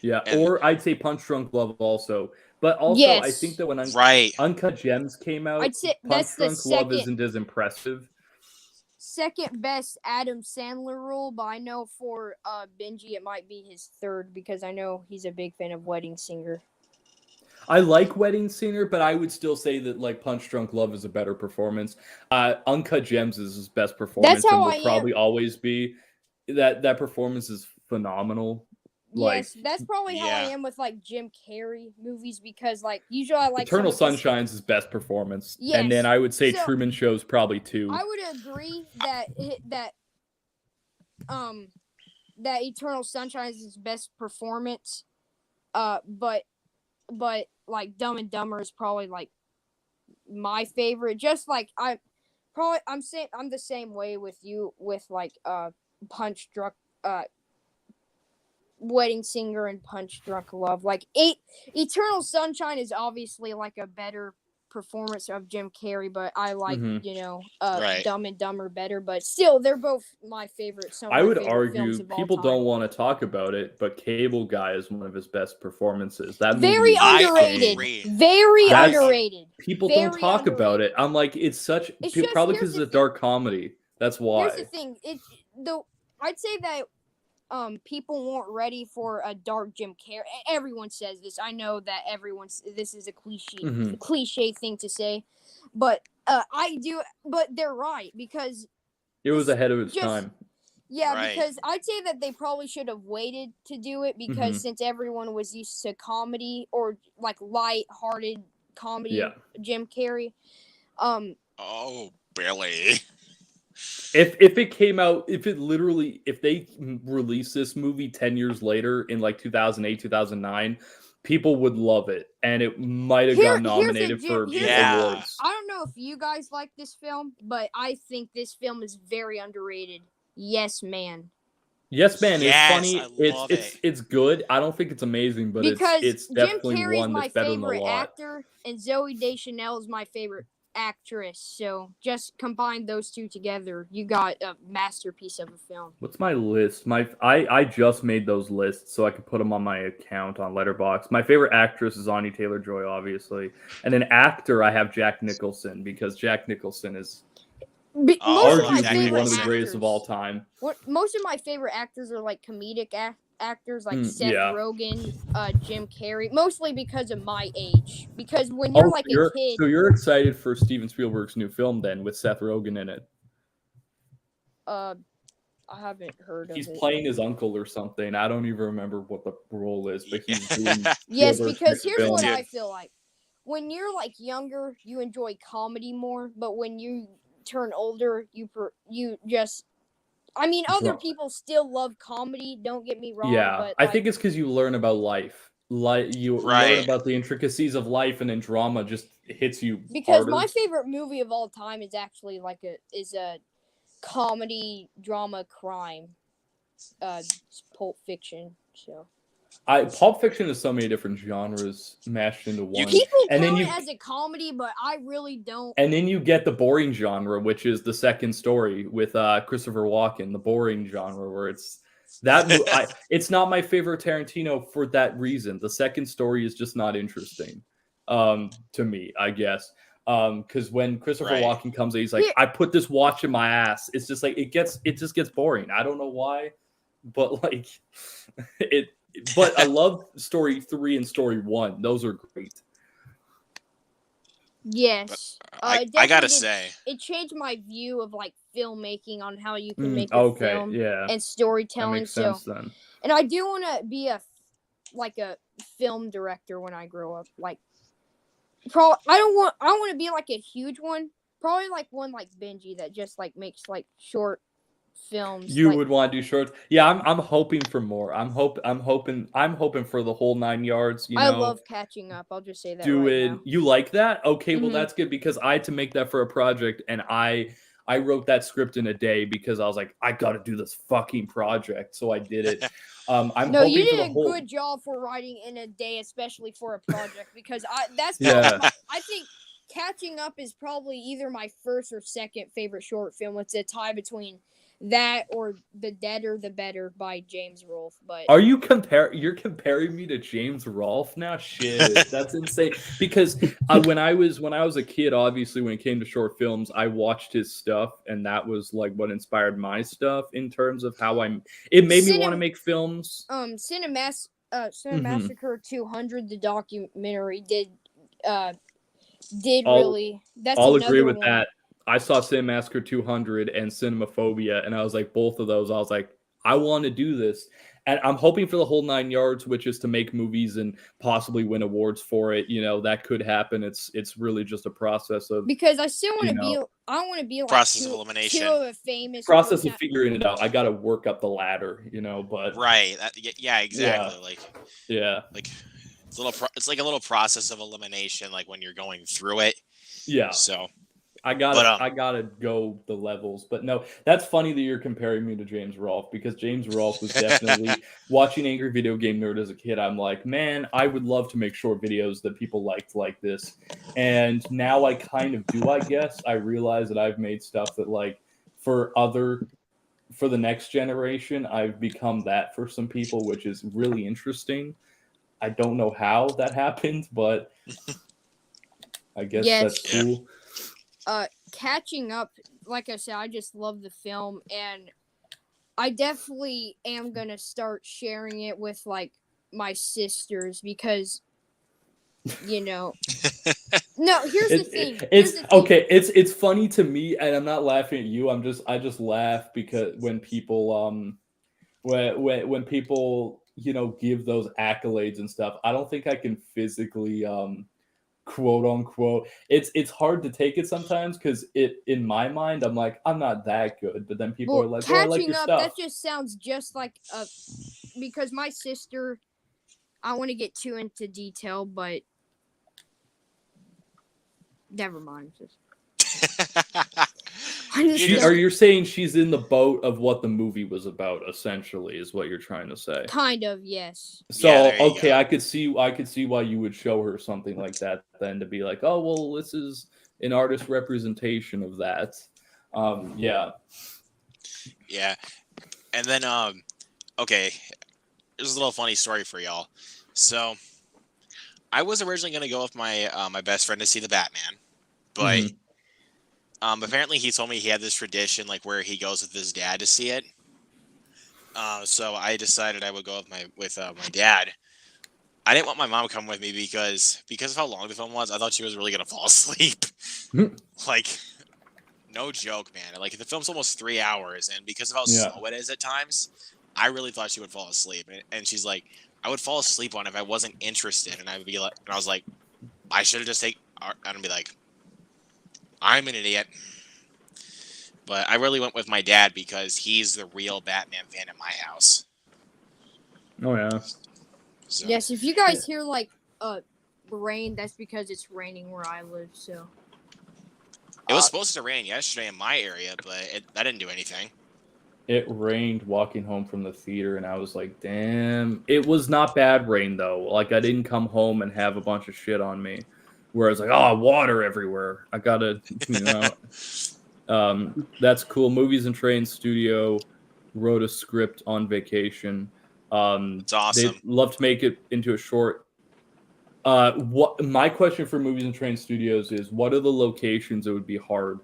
Speaker 4: Yeah, or I'd say Punch Drunk Love also. But also, I think that when Uncut Gems came out,
Speaker 5: I'd say
Speaker 4: Punch Drunk Love isn't as impressive.
Speaker 5: Second best Adam Sandler role, but I know for Benji it might be his third because I know he's a big fan of Wedding Singer.
Speaker 4: I like Wedding Singer, but I would still say that like Punch Drunk Love is a better performance. Uncut Gems is his best performance and will probably always be. That performance is phenomenal.
Speaker 5: Yes, that's probably how I am with like Jim Carrey movies because like usually I like
Speaker 4: Eternal Sunshine's his best performance. Yes. And then I would say Truman Show's probably 2.
Speaker 5: I would agree that that Eternal Sunshine is his best performance. But like Dumb and Dumber is probably like my favorite. Just like I'm the same way with you with like Punch Drunk Wedding Singer and Punch Drunk Love. Like Eternal Sunshine is obviously like a better performance of Jim Carrey, but I like
Speaker 3: Right.
Speaker 5: Dumb and Dumber better. But still, they're both my favorite.
Speaker 4: I would argue people don't want to talk about it, but Cable Guy is one of his best performances. That
Speaker 5: very
Speaker 4: movie
Speaker 5: underrated. Very underrated.
Speaker 4: People don't talk about it. I'm like, it's probably because it's a dark comedy. That's why.
Speaker 5: Here's the thing. I'd say that people weren't ready for a dark Jim Carrey. Everyone says this. I know that this is a cliche thing to say, but I do. But they're right because
Speaker 4: it was ahead of its time.
Speaker 5: Yeah, right. Because I'd say that they probably should have waited to do it because since everyone was used to comedy or like light-hearted comedy, Jim Carrey.
Speaker 3: Oh, Billy.
Speaker 4: If it came out, if they released this movie 10 years later in like 2008, 2009, people would love it. And it might have gotten nominated for awards.
Speaker 5: I don't know if you guys like this film, but I think this film is very underrated. Yes Man.
Speaker 4: Yes Man is funny. It's good. I don't think it's amazing, but it's definitely
Speaker 5: Jim Carrey's
Speaker 4: one that's better than a lot.
Speaker 5: my favorite actor, and Zooey Deschanel is my favorite actress. So just combine those two together, you got a masterpiece of a film.
Speaker 4: What's my list? I just made those lists so I could put them on my account on Letterboxd. My favorite actress is Anya Taylor-Joy, obviously, and an actor I have Jack Nicholson because Jack Nicholson is arguably one of the greatest of all time.
Speaker 5: Most of my favorite actors are like comedic actors like Seth Rogen, Jim Carrey, mostly because of my age. Because when you're a kid...
Speaker 4: So you're excited for Steven Spielberg's new film then with Seth Rogen in it?
Speaker 5: I haven't heard of it.
Speaker 4: He's playing his uncle or something. I don't even remember what the role is, but he's doing
Speaker 5: yes, because here's what I feel like. When you're like younger, you enjoy comedy more, but when you turn older, other people still love comedy, don't get me wrong.
Speaker 4: Yeah,
Speaker 5: but
Speaker 4: I think it's because you learn about life. You learn about the intricacies of life, and then drama just hits you
Speaker 5: because
Speaker 4: harder.
Speaker 5: My favorite movie of all time is actually a comedy drama crime, Pulp Fiction. So
Speaker 4: Pulp Fiction is so many different genres mashed into one.
Speaker 5: People count it as a comedy, but I really don't.
Speaker 4: And then you get the boring genre, which is The Second Story with Christopher Walken, the boring genre, where it's it's not my favorite Tarantino for that reason. The Second Story is just not interesting to me, I guess. Because when Christopher Walken comes in, he's like, I put this watch in my ass. It's just like it just gets boring. I don't know why, but like it. But I love Story 3 and Story 1. Those are great.
Speaker 5: Yes.
Speaker 3: I gotta say,
Speaker 5: it changed my view of like filmmaking on how you can make a film and storytelling.
Speaker 4: That makes sense, then.
Speaker 5: And I do want to be a film director when I grow up. Like, I want to be like a huge one. Probably like one like Benji that just like makes like short films.
Speaker 4: You would want to do shorts. Yeah, I'm hoping for more. I'm hoping for the whole 9 yards.
Speaker 5: I love Catching Up. I'll just say that.
Speaker 4: Now. You like that? Okay, well that's good because I had to make that for a project, and I wrote that script in a day because I was like, I got to do this fucking project, so I did it.
Speaker 5: You did a good job for writing in a day, especially for a project because I think Catching Up is probably either my first or second favorite short film. It's a tie between that or The Deader the Better by James Rolfe. But
Speaker 4: are you you're comparing me to James Rolfe now? Shit, that's insane. Because when I was a kid, obviously when it came to short films, I watched his stuff, and that was like what inspired my stuff in terms of how it made me want to make films.
Speaker 5: Cinemassacre 200, the documentary did really.
Speaker 4: I'll agree with that. I saw Cinemassacre 200 and Cinemaphobia, and I was like, both of those, I was like, I want to do this. And I'm hoping for the whole 9 yards, which is to make movies and possibly win awards for it. You know, that could happen. It's really just a process of...
Speaker 5: Because I still want to be... I want to be like
Speaker 3: process of elimination.
Speaker 5: Two of a famous...
Speaker 4: Process of figuring it out. I got to work up the ladder, but...
Speaker 3: Right. Yeah, exactly.
Speaker 4: Yeah.
Speaker 3: Like, it's like a little process of elimination, like when you're going through it.
Speaker 4: Yeah.
Speaker 3: So...
Speaker 4: I gotta go the levels. But no, that's funny that you're comparing me to James Rolfe, because James Rolfe was definitely watching Angry Video Game Nerd as a kid. I'm like, man, I would love to make short videos that people liked like this. And now I kind of do, I guess. I realize that I've made stuff that, like, for the next generation, I've become that for some people, which is really interesting. I don't know how that happened, but I guess that's cool.
Speaker 5: Catching up, like I said, I just love the film, and I definitely am gonna start sharing it with like my sisters, because no, here's the thing.
Speaker 4: Okay. It's funny to me, and I'm not laughing at you. I just laugh because when people when people give those accolades and stuff, I don't think I can physically quote unquote, it's hard to take it sometimes, because in my mind I'm like, I'm not that good, but then people are like, oh, I like your stuff.
Speaker 5: That just sounds just like because my sister, I want to get too into detail, but never mind.
Speaker 4: Are you saying she's in the boat of what the movie was about, essentially, is what you're trying to say?
Speaker 5: Kind of, yes.
Speaker 4: So okay, I could see why you would show her something like that, then, to be like, oh well, this is an artist representation of that. Yeah.
Speaker 3: And then okay, there's a little funny story for y'all. So I was originally gonna go with my my best friend to see the Batman, but apparently he told me he had this tradition, like, where he goes with his dad to see it. So I decided I would go with my dad. I didn't want my mom to come with me because of how long the film was. I thought she was really gonna fall asleep. Like, no joke, man. Like, the film's almost 3 hours, and because of how slow it is at times, I really thought she would fall asleep. And she's like, I would fall asleep on it if I wasn't interested, and I was like, I should have just I'd be like, I'm an idiot. But I really went with my dad because he's the real Batman fan in my house.
Speaker 4: Oh, yeah.
Speaker 5: So. Yes, if you guys hear, like, rain, that's because it's raining where I live, so.
Speaker 3: It was supposed to rain yesterday in my area, but that didn't do anything.
Speaker 4: It rained walking home from the theater, and I was like, damn. It was not bad rain, though. Like, I didn't come home and have a bunch of shit on me. Where I was like, oh, water everywhere. I gotta, that's cool. Movies and Trains Studio wrote a script on vacation.
Speaker 3: It's awesome.
Speaker 4: They'd love to make it into a short. What my question for Movies and Trains Studios is, what are the locations that would be hard?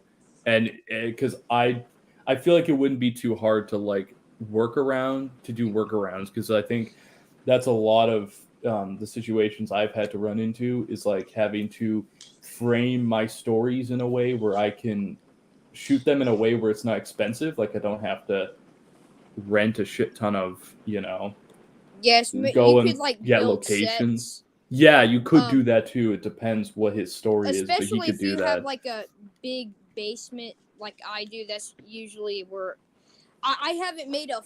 Speaker 4: And because I feel like it wouldn't be too hard to, like, do workarounds, because I think that's a lot of the situations I've had to run into, is like having to frame my stories in a way where I can shoot them in a way where it's not expensive. Like, I don't have to rent a shit ton of,
Speaker 5: yes,
Speaker 4: go
Speaker 5: you
Speaker 4: and
Speaker 5: could, like,
Speaker 4: get locations. Sets. Yeah, you could do that too. It depends what his story is, but he could do that. Especially if you have, like, a big basement like I do. That's usually where I haven't made a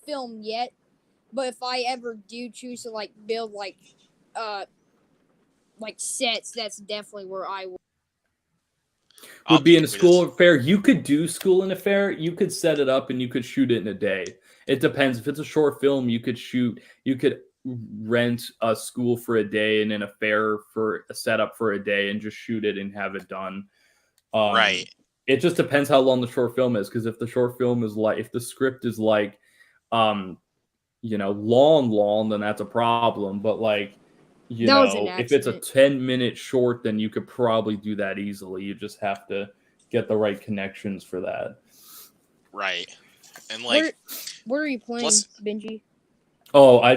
Speaker 4: film yet. But if I ever do choose to, like, build, like sets, that's definitely where I would be in a school affair. You could do school and affair. You could set it up and you could shoot it in a day. It depends. If it's a short film, you could rent a school for a day and then a fair for a setup for a day and just shoot it and have it done.
Speaker 3: Right.
Speaker 4: It just depends how long the short film is. Because if the short film is if the script is like, long, then that's a problem. But, like, if it's a 10-minute short, then you could probably do that easily. You just have to get the right connections for that.
Speaker 3: Right. And, like,
Speaker 5: where are you playing, Benji?
Speaker 4: Oh, I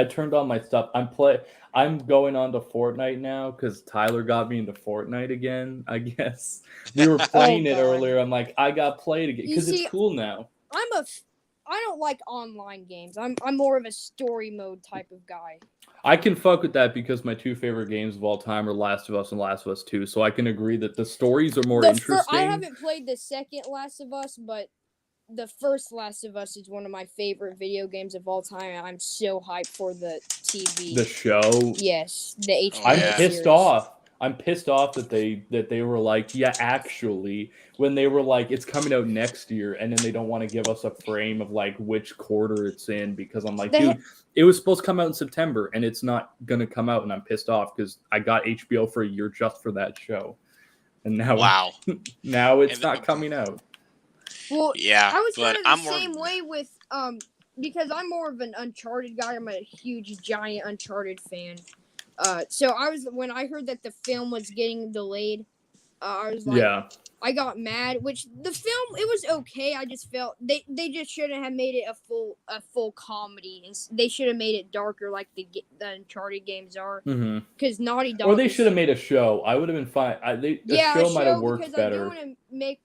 Speaker 4: turned on my stuff. I'm going on to Fortnite now because Tyler got me into Fortnite again, I guess. We were playing it earlier. I'm like, I got played again because it's cool now.
Speaker 5: I don't like online games. I'm more of a story mode type of guy.
Speaker 4: I can fuck with that because my two favorite games of all time are Last of Us and Last of Us 2. So I can agree that the stories are more interesting.
Speaker 5: I haven't played the second Last of Us, but the first Last of Us is one of my favorite video games of all time. I'm so hyped for the TV.
Speaker 4: The show?
Speaker 5: Yes, the HBO
Speaker 4: I'm pissed off. I'm pissed off that they were like, yeah, actually, when they were like, it's coming out next year, and then they don't want to give us a frame of like which quarter it's in, because I'm like, dude, it was supposed to come out in September, and it's not gonna come out, and I'm pissed off because I got HBO for a year just for that show, and now now it's not coming out.
Speaker 5: Well,
Speaker 3: yeah,
Speaker 5: I was kind of the same way with because I'm more of an Uncharted guy. I'm a huge giant Uncharted fan. So when I heard that the film was getting delayed, I was like, I got mad. Which the film, it was okay. I just felt they just shouldn't have made it a full comedy, and they should have made it darker like the Uncharted games are. Because Naughty Dog.
Speaker 4: Or they should have made a show. I would have been fine. A show might have worked better.
Speaker 5: I do want to make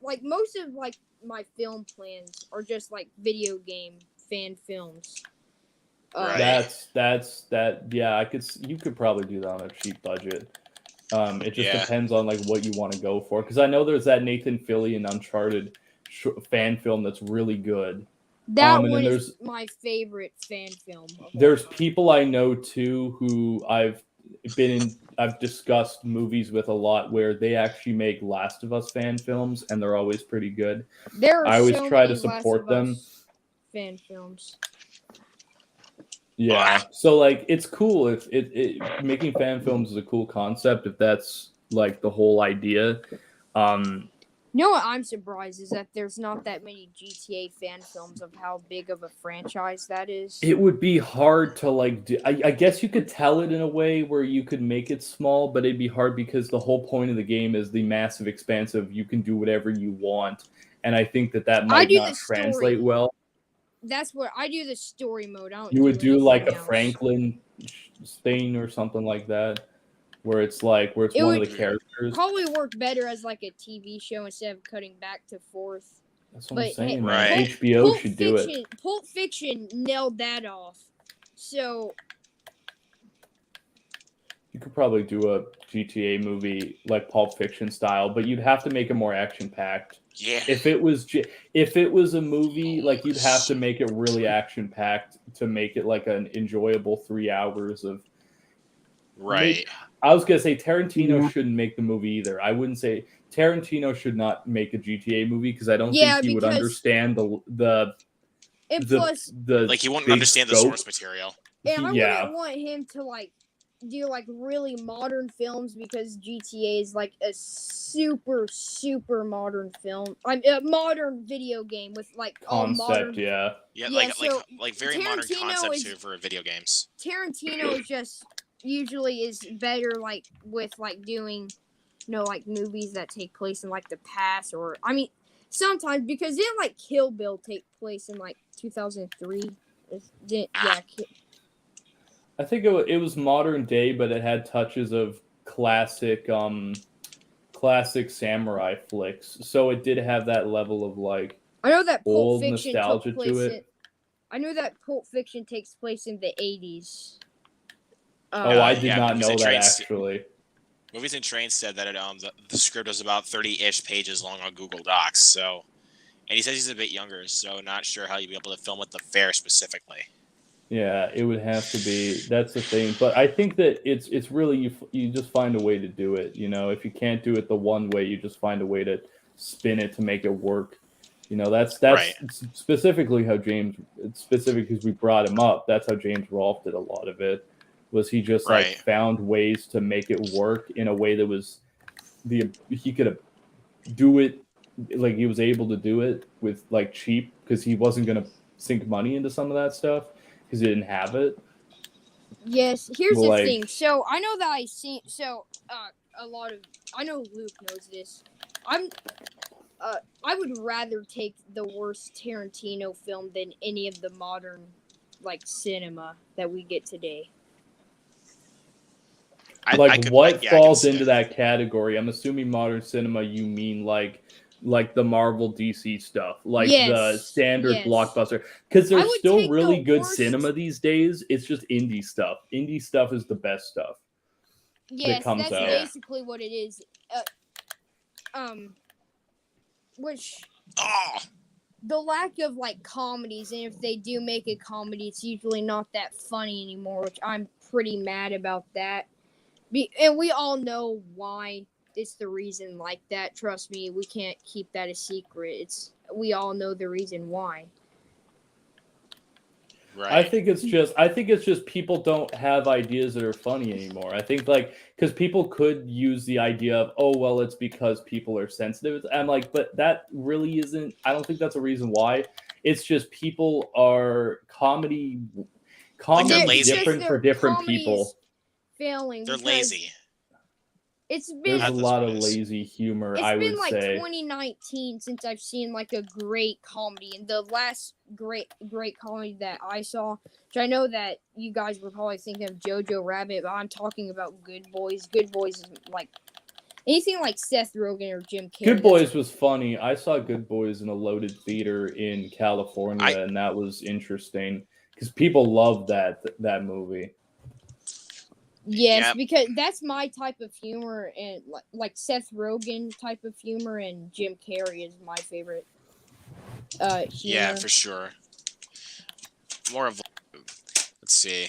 Speaker 5: like most of like my film plans are just like video game fan films.
Speaker 3: Right.
Speaker 4: You could probably do that on a cheap budget. It just depends on like what you want to go for. Because I know there's that Nathan Fillion Uncharted fan film that's really good.
Speaker 5: That one is my favorite fan film.
Speaker 4: There's people I know too who I've discussed movies with a lot where they actually make Last of Us fan films, and they're always pretty good. I always try to support them.
Speaker 5: Fan films.
Speaker 4: Yeah, so like it's cool if it making fan films is a cool concept if that's like the whole idea.
Speaker 5: You know what I'm surprised is that there's not that many GTA fan films of how big of a franchise that is.
Speaker 4: It would be hard to like do. I guess you could tell it in a way where you could make it small, but it'd be hard because the whole point of the game is the massive expanse of you can do whatever you want, and I think that might not translate well.
Speaker 5: That's what I do. The story mode.
Speaker 4: You would do like a Franklin thing or something like that, where it's one of the characters.
Speaker 5: Probably work better as like a TV show instead of cutting back to forth.
Speaker 4: That's what I'm saying, right? HBO should do it.
Speaker 5: Pulp Fiction nailed that off. So
Speaker 4: you could probably do a GTA movie like Pulp Fiction style, but you'd have to make it more action packed.
Speaker 3: Yeah.
Speaker 4: If it was a movie, like you'd have to make it really action packed to make it like an enjoyable 3 hours of.
Speaker 3: Right.
Speaker 4: I was gonna say Tarantino shouldn't make the movie either. I wouldn't say Tarantino should not make a GTA movie because I don't think he would understand the
Speaker 3: like he wouldn't understand the source material.
Speaker 5: And I wouldn't want him to like do like really modern films because GTA is like a super modern film. A modern video game with like
Speaker 4: concept,
Speaker 5: modern,
Speaker 3: like very modern concepts for video games.
Speaker 5: Tarantino is just usually is better like with like doing like movies that take place in like the past, or I mean sometimes because didn't like Kill Bill take place in like 2003?
Speaker 4: I think it was modern day, but it had touches of classic samurai flicks. So it did have that level of like
Speaker 5: I know that
Speaker 4: old nostalgia to it.
Speaker 5: I know that Pulp Fiction takes place in the 80s.
Speaker 4: I did not know that actually.
Speaker 3: Movies and Trains said that the script was about 30-ish pages long on Google Docs. So, and he says he's a bit younger, so not sure how you'd be able to film with the fair specifically.
Speaker 4: Yeah, it would have to be. That's the thing. But I think that it's really you just find a way to do it. You know, if you can't do it the one way, you just find a way to spin it to make it work. You know, that's
Speaker 3: right.
Speaker 4: Specifically how specific because we brought him up. That's how James Rolfe did a lot of it. Was he just like found ways to make it work in a way that was he could do it like he was able to do it with like cheap because he wasn't gonna sink money into some of that stuff. Because he didn't have it.
Speaker 5: Yes, here's the thing. So I know that I know Luke knows this. I would rather take the worst Tarantino film than any of the modern like cinema that we get today.
Speaker 4: What falls into that category? I'm assuming modern cinema. You mean like the Marvel DC stuff, like the standard blockbuster, because there's still really good cinema these days. It's just indie stuff. Indie stuff is the best stuff.
Speaker 5: Yes, that's basically what it is. The lack of like comedies, and if they do make a comedy, it's usually not that funny anymore, which I'm pretty mad about that. And we all know why it's the reason like that. Trust me, we can't keep that a secret. We all know the reason why.
Speaker 3: Right.
Speaker 4: I think it's just people don't have ideas that are funny anymore. I think because people could use the idea of, oh well, it's because people are sensitive. I'm like, but that really isn't. I don't think that's a reason why. It's just people are comedy is different for different people.
Speaker 5: Failing.
Speaker 3: They're lazy.
Speaker 4: There's a lot of lazy humor. I would say.
Speaker 5: It's been 2019 since I've seen a great comedy, and the last great comedy that I saw, which I know that you guys were probably thinking of Jojo Rabbit, but I'm talking about Good Boys. Good Boys is anything like Seth Rogen or Jim Carrey.
Speaker 4: Good Boys was funny. I saw Good Boys in a loaded theater in California, and that was interesting because people loved that movie.
Speaker 5: Yes, because that's my type of humor, and like Seth Rogen type of humor, and Jim Carrey is my favorite. Humor.
Speaker 3: Yeah, for sure. More of, let's see.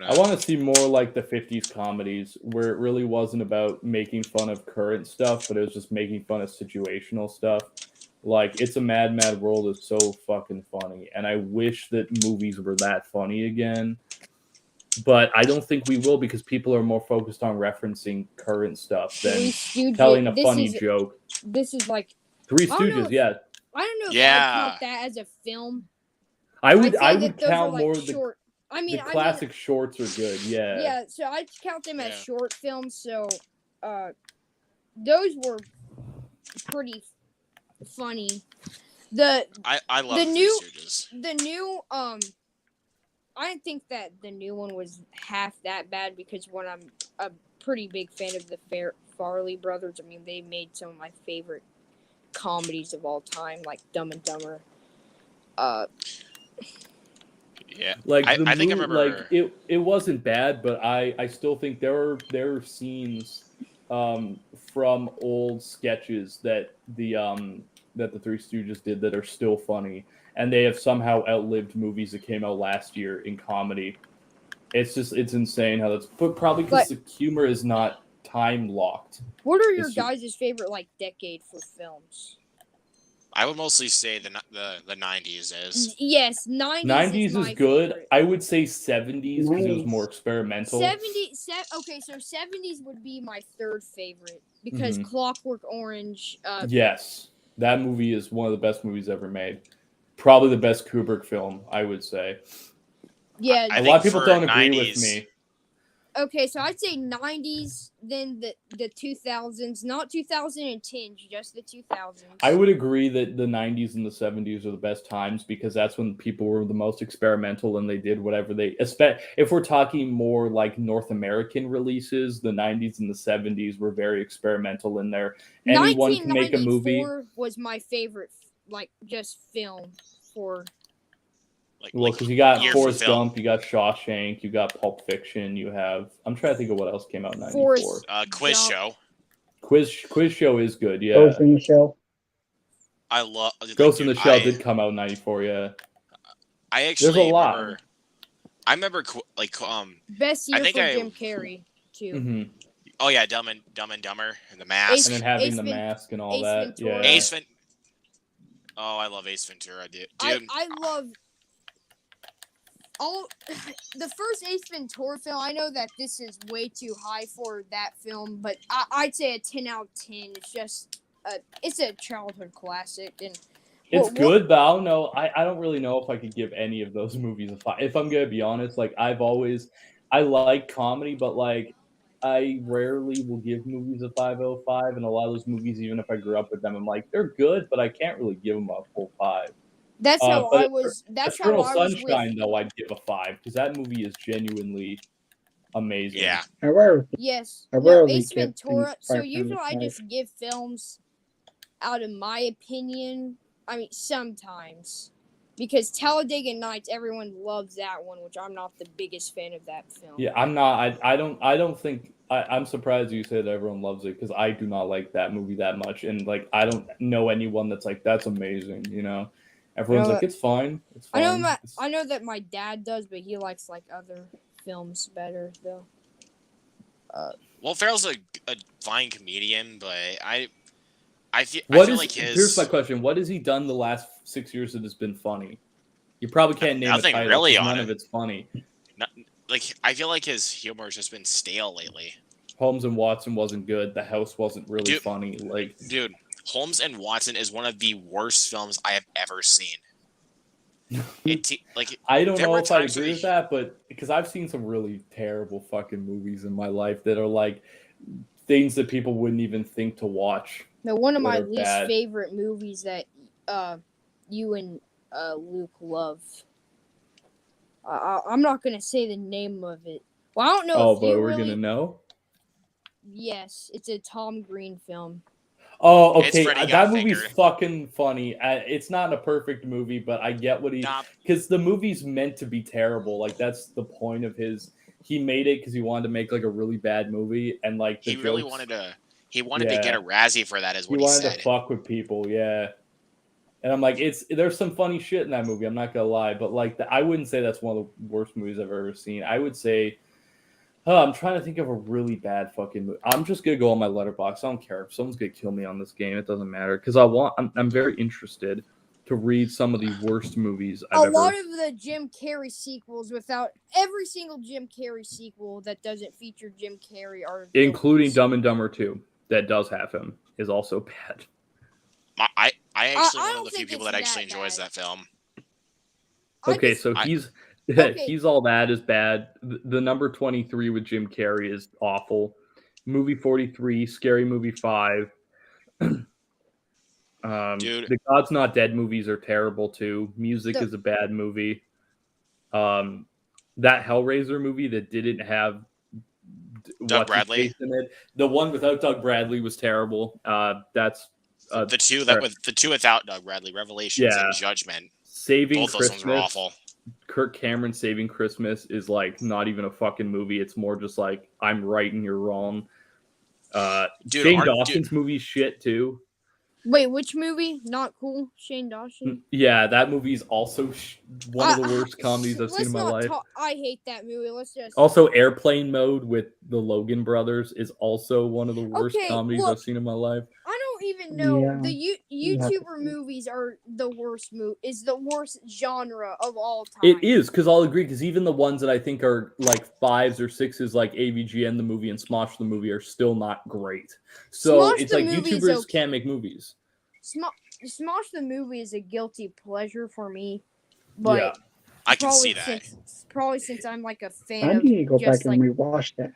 Speaker 4: I want to see more like the 50s comedies where it really wasn't about making fun of current stuff, but it was just making fun of situational stuff. Like It's a Mad, Mad World is so fucking funny, and I wish that movies were that funny again. But I don't think we will because people are more focused on referencing current stuff than telling a funny joke.
Speaker 5: This is like
Speaker 4: Three Stooges, yeah.
Speaker 5: I don't know if I count that as a film.
Speaker 4: I would count more
Speaker 5: short.
Speaker 4: The classic shorts are good, yeah.
Speaker 5: Yeah, so I count them as short films. So, those were pretty funny.
Speaker 3: I love the Three Stooges.
Speaker 5: The new I didn't think that the new one was half that bad because I'm a pretty big fan of the Farley brothers. I mean, they made some of my favorite comedies of all time, like Dumb and Dumber.
Speaker 3: Yeah,
Speaker 4: I think I remember. It wasn't bad, but I still think there are scenes from old sketches that the Three Stooges did that are still funny. And they have somehow outlived movies that came out last year in comedy. It's insane how that's, but probably because the humor is not time locked.
Speaker 5: What are your guys' favorite decade for films?
Speaker 3: I would mostly say the 90s is.
Speaker 5: Yes, 90s.
Speaker 4: 90s is good. Favorite. I would say 70s because it was more experimental.
Speaker 5: 70s. Okay, so 70s would be my third favorite because Clockwork Orange.
Speaker 4: Yes, that movie is one of the best movies ever made. Probably the best Kubrick film, I would say.
Speaker 5: Yeah,
Speaker 4: a lot of people don't agree with me.
Speaker 5: Okay, so I'd say 90s, then the 2000s, not 2010, just the 2000s.
Speaker 4: I would agree that the 90s and the 70s are the best times because that's when people were the most experimental and they did whatever they. If we're talking more like North American releases, the 90s and the 70s were very experimental in there. Anyone can make a movie.
Speaker 5: 1994 was my favorite, just film for.
Speaker 4: Because you got Forrest Gump, you got Shawshank, you got Pulp Fiction, you have. I'm trying to think of what else came out in '94.
Speaker 3: Quiz Show.
Speaker 4: Quiz Show is good, yeah.
Speaker 2: Ghost in the Shell.
Speaker 3: I love
Speaker 4: Ghost in the Shell did come out in '94, yeah.
Speaker 3: I actually
Speaker 4: there's a lot.
Speaker 3: I remember
Speaker 5: best year for Jim Carrey too.
Speaker 4: Mm-hmm.
Speaker 3: Oh yeah, Dumb and Dumber and The Mask,
Speaker 4: and then having the mask and all that.
Speaker 5: Ventura.
Speaker 4: Yeah.
Speaker 3: Ace Ventura. Oh, I love Ace Ventura, dude.
Speaker 5: I love. The first Ace Ventura film, I know that this is way too high for that film, but I'd say a 10 out of 10. It's just it's a childhood classic, and
Speaker 4: it's good, but I don't know. I don't really know if I could give any of those movies a 5. If I'm gonna be honest, I like comedy, but I rarely will give movies a 5.05, and a lot of those movies, even if I grew up with them, I'm like, they're good, but I can't really give them a full 5.
Speaker 5: That's how I was. That's how I was.
Speaker 4: Sunshine, though, I'd give a 5 because that movie is genuinely amazing.
Speaker 3: Yeah.
Speaker 5: Yes.
Speaker 2: Ace
Speaker 5: Ventura. So usually I just give films out of my opinion. I mean, sometimes because Talladega Nights, everyone loves that one, which I'm not the biggest fan of that film.
Speaker 4: Yeah, I'm not. I don't think. I'm surprised you say that everyone loves it because I do not like that movie that much, and I don't know anyone that's that's amazing. Everyone's it's fine. It's fine.
Speaker 5: I know that my dad does, but he likes other films better though.
Speaker 3: Will Ferrell's a fine comedian, but I feel like his.
Speaker 4: Here's my question: what has he done the last 6 years that has been funny? You probably can't name
Speaker 3: nothing
Speaker 4: a title.
Speaker 3: Really on
Speaker 4: none
Speaker 3: it.
Speaker 4: Of it's funny.
Speaker 3: I feel like his humor has just been stale lately.
Speaker 4: Holmes and Watson wasn't good. The House wasn't really funny.
Speaker 3: Dude, Holmes and Watson is one of the worst films I have ever seen.
Speaker 4: I don't know if I agree with that, but because I've seen some really terrible fucking movies in my life that are like things that people wouldn't even think to watch.
Speaker 5: Now, one of my least favorite movies that you and Luke love. I'm not gonna say the name of it. Well, I don't know.
Speaker 4: Oh, but we're gonna know.
Speaker 5: Yes, it's a Tom Green film.
Speaker 4: Oh, okay. That movie's fucking funny. It's not a perfect movie, but I get what because the movie's meant to be terrible. Like that's the point of his. He made it because he wanted to make like a really bad movie, and like
Speaker 3: he really wanted to. He wanted to get a Razzie for that, is what he said.
Speaker 4: He wanted to fuck with people, yeah. And I'm like, there's some funny shit in that movie. I'm not gonna lie, but like, I wouldn't say that's one of the worst movies I've ever seen. I would say, I'm trying to think of a really bad fucking movie. I'm just gonna go on my letterbox. I don't care if someone's gonna kill me on this game. It doesn't matter because I'm very interested to read some of the worst movies I've ever.
Speaker 5: A lot of the Jim Carrey sequels, without every single Jim Carrey sequel that doesn't feature Jim Carrey, are
Speaker 4: including Dumb and Dumber 2 that does have him is also bad.
Speaker 3: I actually one of the few people that actually enjoys that film.
Speaker 4: Okay, so he's all that is bad. The number 23 with Jim Carrey is awful. Movie 43, Scary Movie 5.
Speaker 3: Dude,
Speaker 4: the God's Not Dead movies are terrible too. Music is a bad movie. That Hellraiser movie that didn't have
Speaker 3: Doug Bradley
Speaker 4: in it. The one without Doug Bradley was terrible. That's
Speaker 3: the two without Doug Bradley, Revelations and Judgment.
Speaker 4: Saving
Speaker 3: both
Speaker 4: Christmas.
Speaker 3: Those ones were awful.
Speaker 4: Kirk Cameron Saving Christmas is like not even a fucking movie. It's more just like I'm right and you're wrong. Shane Dawson's movie shit too.
Speaker 5: Wait, which movie? Not cool. Shane Dawson.
Speaker 4: Yeah, that movie's also one of the worst comedies I've seen in my life.
Speaker 5: I hate that movie. Let's just.
Speaker 4: Also, Airplane Mode with the Logan brothers is also one of the worst comedies I've seen in my life.
Speaker 5: I don't even know the YouTuber movies are the worst is the worst genre of all time.
Speaker 4: It is because I'll agree because even the ones that I think are like 5s or 6s, like AVGN the movie and Smosh the movie, are still not great. So Smosh it's like YouTubers can't make movies.
Speaker 5: Smosh the movie is a guilty pleasure for me, but
Speaker 3: yeah, I can see that.
Speaker 5: Probably since I'm like a fan.
Speaker 2: I need to go back and rewatch that.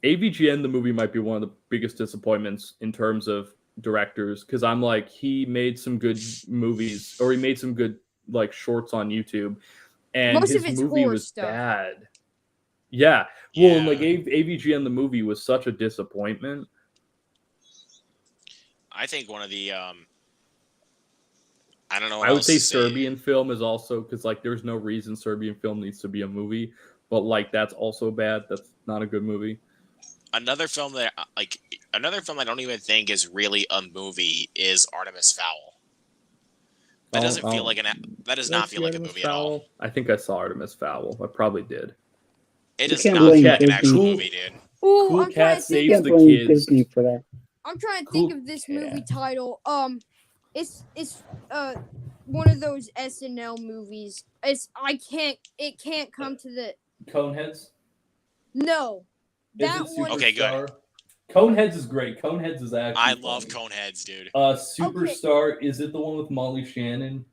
Speaker 4: AVGN the movie might be one of the biggest disappointments in terms of directors because I'm like he made some good movies or he made some good like shorts on YouTube, and his movie was bad. Yeah, well, like AVGN the movie was such a disappointment.
Speaker 3: I think one of the I don't know.
Speaker 4: I would say Serbian film is also because like there's no reason Serbian film needs to be a movie, but like that's also bad. That's not a good movie.
Speaker 3: Another film I don't even think is really a movie is Artemis Fowl. That doesn't feel like that does not feel like a movie at all.
Speaker 4: I think I saw Artemis Fowl. I probably did.
Speaker 3: It does not feel like an actual movie, dude.
Speaker 5: Ooh,
Speaker 4: Cool Cat Saves the Kids.
Speaker 2: For that.
Speaker 5: I'm trying to think of this movie title. It's one of those SNL movies. It can't come to the
Speaker 4: Coneheads?
Speaker 5: No. That one.
Speaker 3: Okay, good.
Speaker 4: Coneheads is great. Coneheads is actually
Speaker 3: I love Coneheads, dude.
Speaker 4: Superstar, is it the one with Molly Shannon?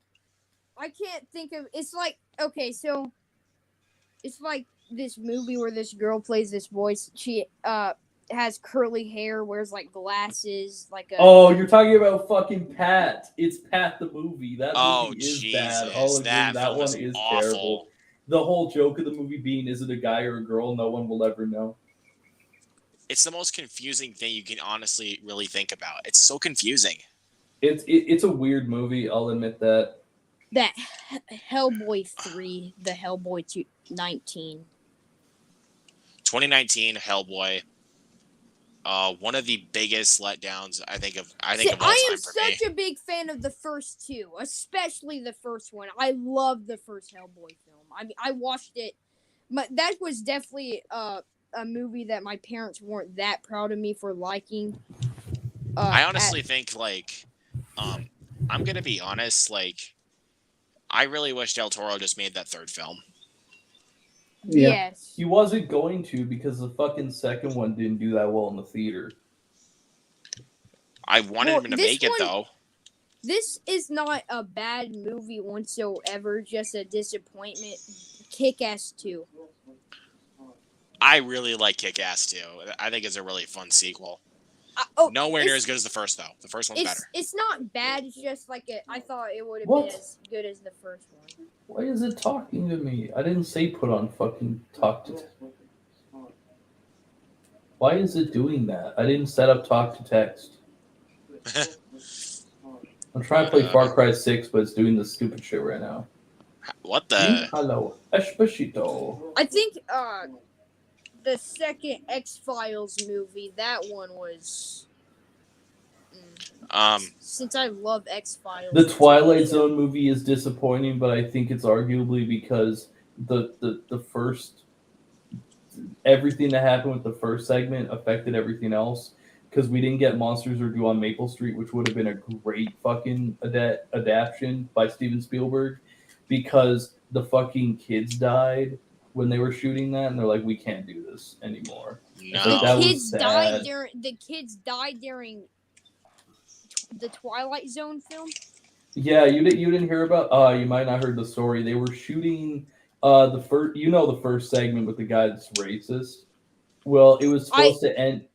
Speaker 5: I can't think of it's like so it's like this movie where this girl plays this voice. She has curly hair, wears like glasses, like a
Speaker 4: you're talking about fucking Pat. It's Pat the movie. That movie is bad. That one is awful. Terrible. The whole joke of the movie being, is it a guy or a girl? No one will ever know.
Speaker 3: It's the most confusing thing you can honestly really think about. It's so confusing.
Speaker 4: It's a weird movie, I'll admit that.
Speaker 5: That Hellboy 3, the Hellboy 2019
Speaker 3: Hellboy. One of the biggest letdowns I think of all time for me.
Speaker 5: I am such a big fan of the first two, especially the first one. I love the first Hellboy film. I watched it. That was definitely a a movie that my parents weren't that proud of me for liking.
Speaker 3: I honestly think, like, I'm gonna be honest, like, I really wish Del Toro just made that third film.
Speaker 2: Yeah.
Speaker 5: Yes.
Speaker 4: He wasn't going to because the fucking second one didn't do that well in the theater.
Speaker 3: I wanted him to make it, though.
Speaker 5: This is not a bad movie whatsoever, just a disappointment. Kick-Ass 2.
Speaker 3: I really like Kick-Ass 2. I think it's a really fun sequel. Nowhere near as good as the first, though. The first one's better.
Speaker 5: It's not bad. It's just like I thought it would have been as good as the first one.
Speaker 4: Why is it talking to me? I didn't say put on fucking talk to. Why is it doing that? I didn't set up talk to text. I'm trying to play Far Cry 6, but it's doing this stupid shit right now.
Speaker 3: What the?
Speaker 4: Hello, Espacito.
Speaker 5: I think the second X-Files movie, that one was. Since I love X-Files.
Speaker 4: The Twilight Zone movie is disappointing, but I think it's arguably because the first everything that happened with the first segment affected everything else. Because we didn't get Monsters Are Due on Maple Street, which would have been a great fucking adaptation by Steven Spielberg, because the fucking kids died when they were shooting that, and they're like, we can't do this anymore.
Speaker 3: No.
Speaker 5: The kids died during the Twilight Zone film.
Speaker 4: Yeah, you didn't hear about. You might not heard the story. They were shooting the first segment with the guy that's racist. Well, it was supposed to end.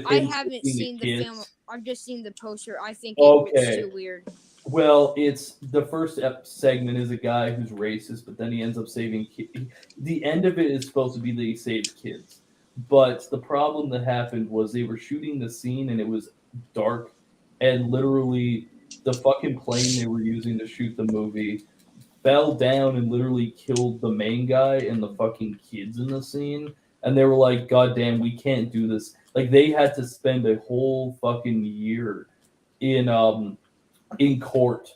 Speaker 5: I haven't seen the film. I've just seen the poster. I think it looks too weird.
Speaker 4: Well, it's the first segment is a guy who's racist, but then he ends up saving kids. The end of it is supposed to be that he saves kids. But the problem that happened was they were shooting the scene and it was dark, and literally the fucking plane they were using to shoot the movie fell down and literally killed the main guy and the fucking kids in the scene. And they were like, God damn, we can't do this. Like, they had to spend a whole fucking year in court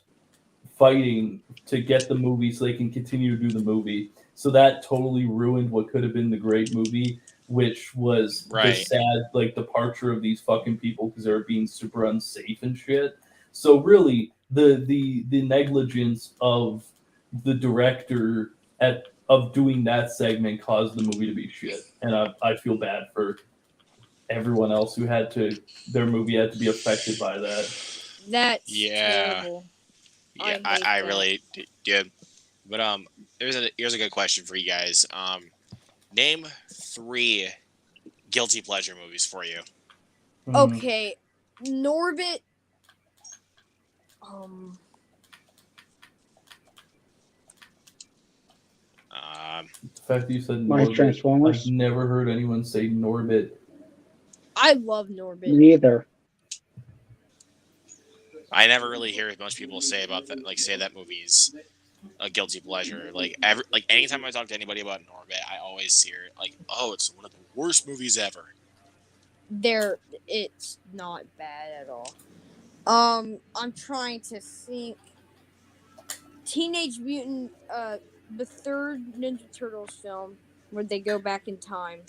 Speaker 4: fighting to get the movie so they can continue to do the movie. So that totally ruined what could have been the great movie, which was the sad, like, departure of these fucking people because they were being super unsafe and shit. So really, the negligence of the director of doing that segment caused the movie to be shit. And I feel bad for everyone else who their movie had to be affected by that.
Speaker 5: That's terrible.
Speaker 3: Yeah, I really did. But here's a good question for you guys. Name 3 guilty pleasure movies for you.
Speaker 5: Okay, Norbit.
Speaker 4: The fact that you said
Speaker 2: My
Speaker 4: Norbit,
Speaker 2: Transformers.
Speaker 4: I've never heard anyone say Norbit.
Speaker 5: I love Norbit.
Speaker 2: Neither.
Speaker 3: I never really hear most people say about that. Like, say that movie's a guilty pleasure. Like anytime I talk to anybody about Norbit, I always hear like, "Oh, it's one of the worst movies ever."
Speaker 5: It's not bad at all. I'm trying to think. Teenage Mutant, the third Ninja Turtles film, where they go back in time.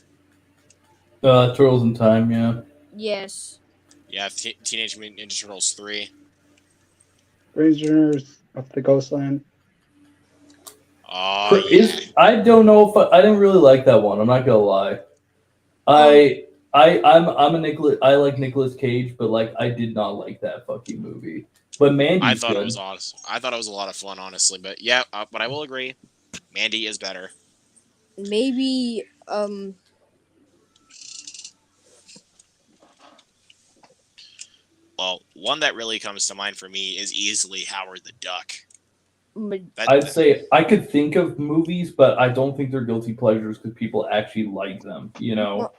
Speaker 4: Turtles in Time, yeah.
Speaker 5: Yes.
Speaker 3: Yeah, Teenage Mutant Ninja Turtles 3.
Speaker 2: Rangers of the Ghostland.
Speaker 3: Oh, yeah.
Speaker 4: I don't know if I didn't really like that one. I'm not gonna lie. I like Nicolas Cage, but like I did not like that fucking movie. But Mandy's
Speaker 3: I thought
Speaker 4: good.
Speaker 3: it was awesome. I thought it was a lot of fun, honestly. But yeah, but I will agree, Mandy is better.
Speaker 5: Maybe
Speaker 3: Well, one that really comes to mind for me is easily Howard the Duck.
Speaker 4: I'd say I could think of movies, but I don't think they're guilty pleasures because people actually like them. You know,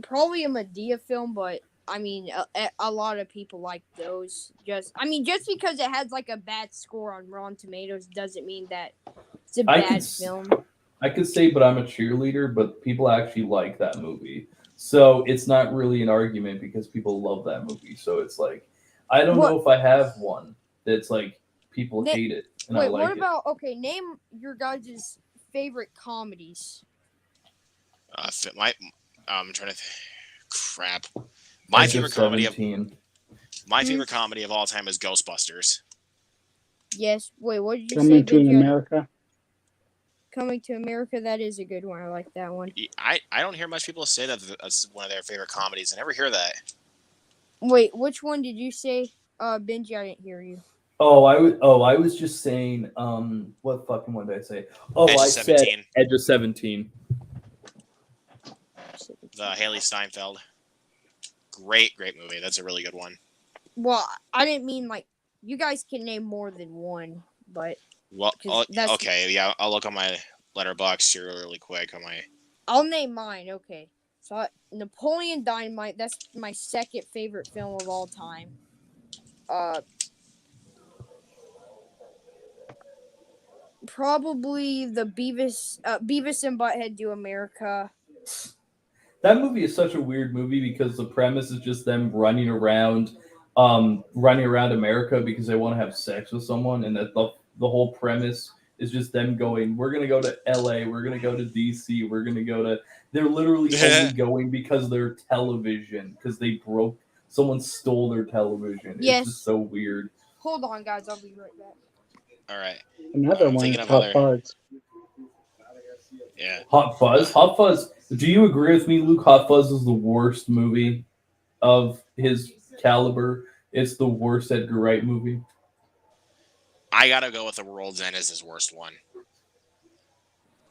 Speaker 5: probably a Madea film, but I mean, a lot of people like those. Just because it has like a bad score on Rotten Tomatoes doesn't mean that it's a bad film.
Speaker 4: I could say, but I'm a cheerleader, but people actually like that movie. So it's not really an argument because people love that movie. So it's like, I don't know if I have one that's like people hate it. And
Speaker 5: wait,
Speaker 4: I like
Speaker 5: what about, name your guys' favorite comedies.
Speaker 3: I'm trying to. Crap. My favorite comedy of all time is Ghostbusters.
Speaker 5: Yes. Wait, what did you
Speaker 2: Coming
Speaker 5: say?
Speaker 2: to America.
Speaker 5: Coming to America. That is a good one. I like that one.
Speaker 3: I don't hear much people say that that's one of their favorite comedies. I never hear that.
Speaker 5: Wait, which one did you say? Benji, I didn't hear you.
Speaker 4: I was just saying. What fucking one did I say?
Speaker 3: Edge of 17.
Speaker 4: Said Edge of 17.
Speaker 3: The Haley Steinfeld. Great movie. That's a really good one.
Speaker 5: Well, I didn't mean like you guys can name more than one, but
Speaker 3: well, okay, yeah, I'll look on my letterbox here really quick on my.
Speaker 5: I'll name mine. Okay, so Napoleon Dynamite. That's my second favorite film of all time. Probably the Beavis and Butthead Do America.
Speaker 4: That movie is such a weird movie because the premise is just them running around America because they want to have sex with someone, and that the whole premise is just them going, we're gonna go to LA, we're gonna go to DC, we're gonna go to. They're literally only going because their television, because someone stole their television.
Speaker 5: Yes.
Speaker 4: It's just so weird.
Speaker 5: Hold on, guys, I'll be right back.
Speaker 3: All right.
Speaker 2: Another one is Hot Fuzz.
Speaker 3: Yeah.
Speaker 4: Hot Fuzz. Do you agree with me, Luke? Hot Fuzz is the worst movie of his caliber. It's the worst Edgar Wright movie.
Speaker 3: I gotta go with The World's End as his worst one.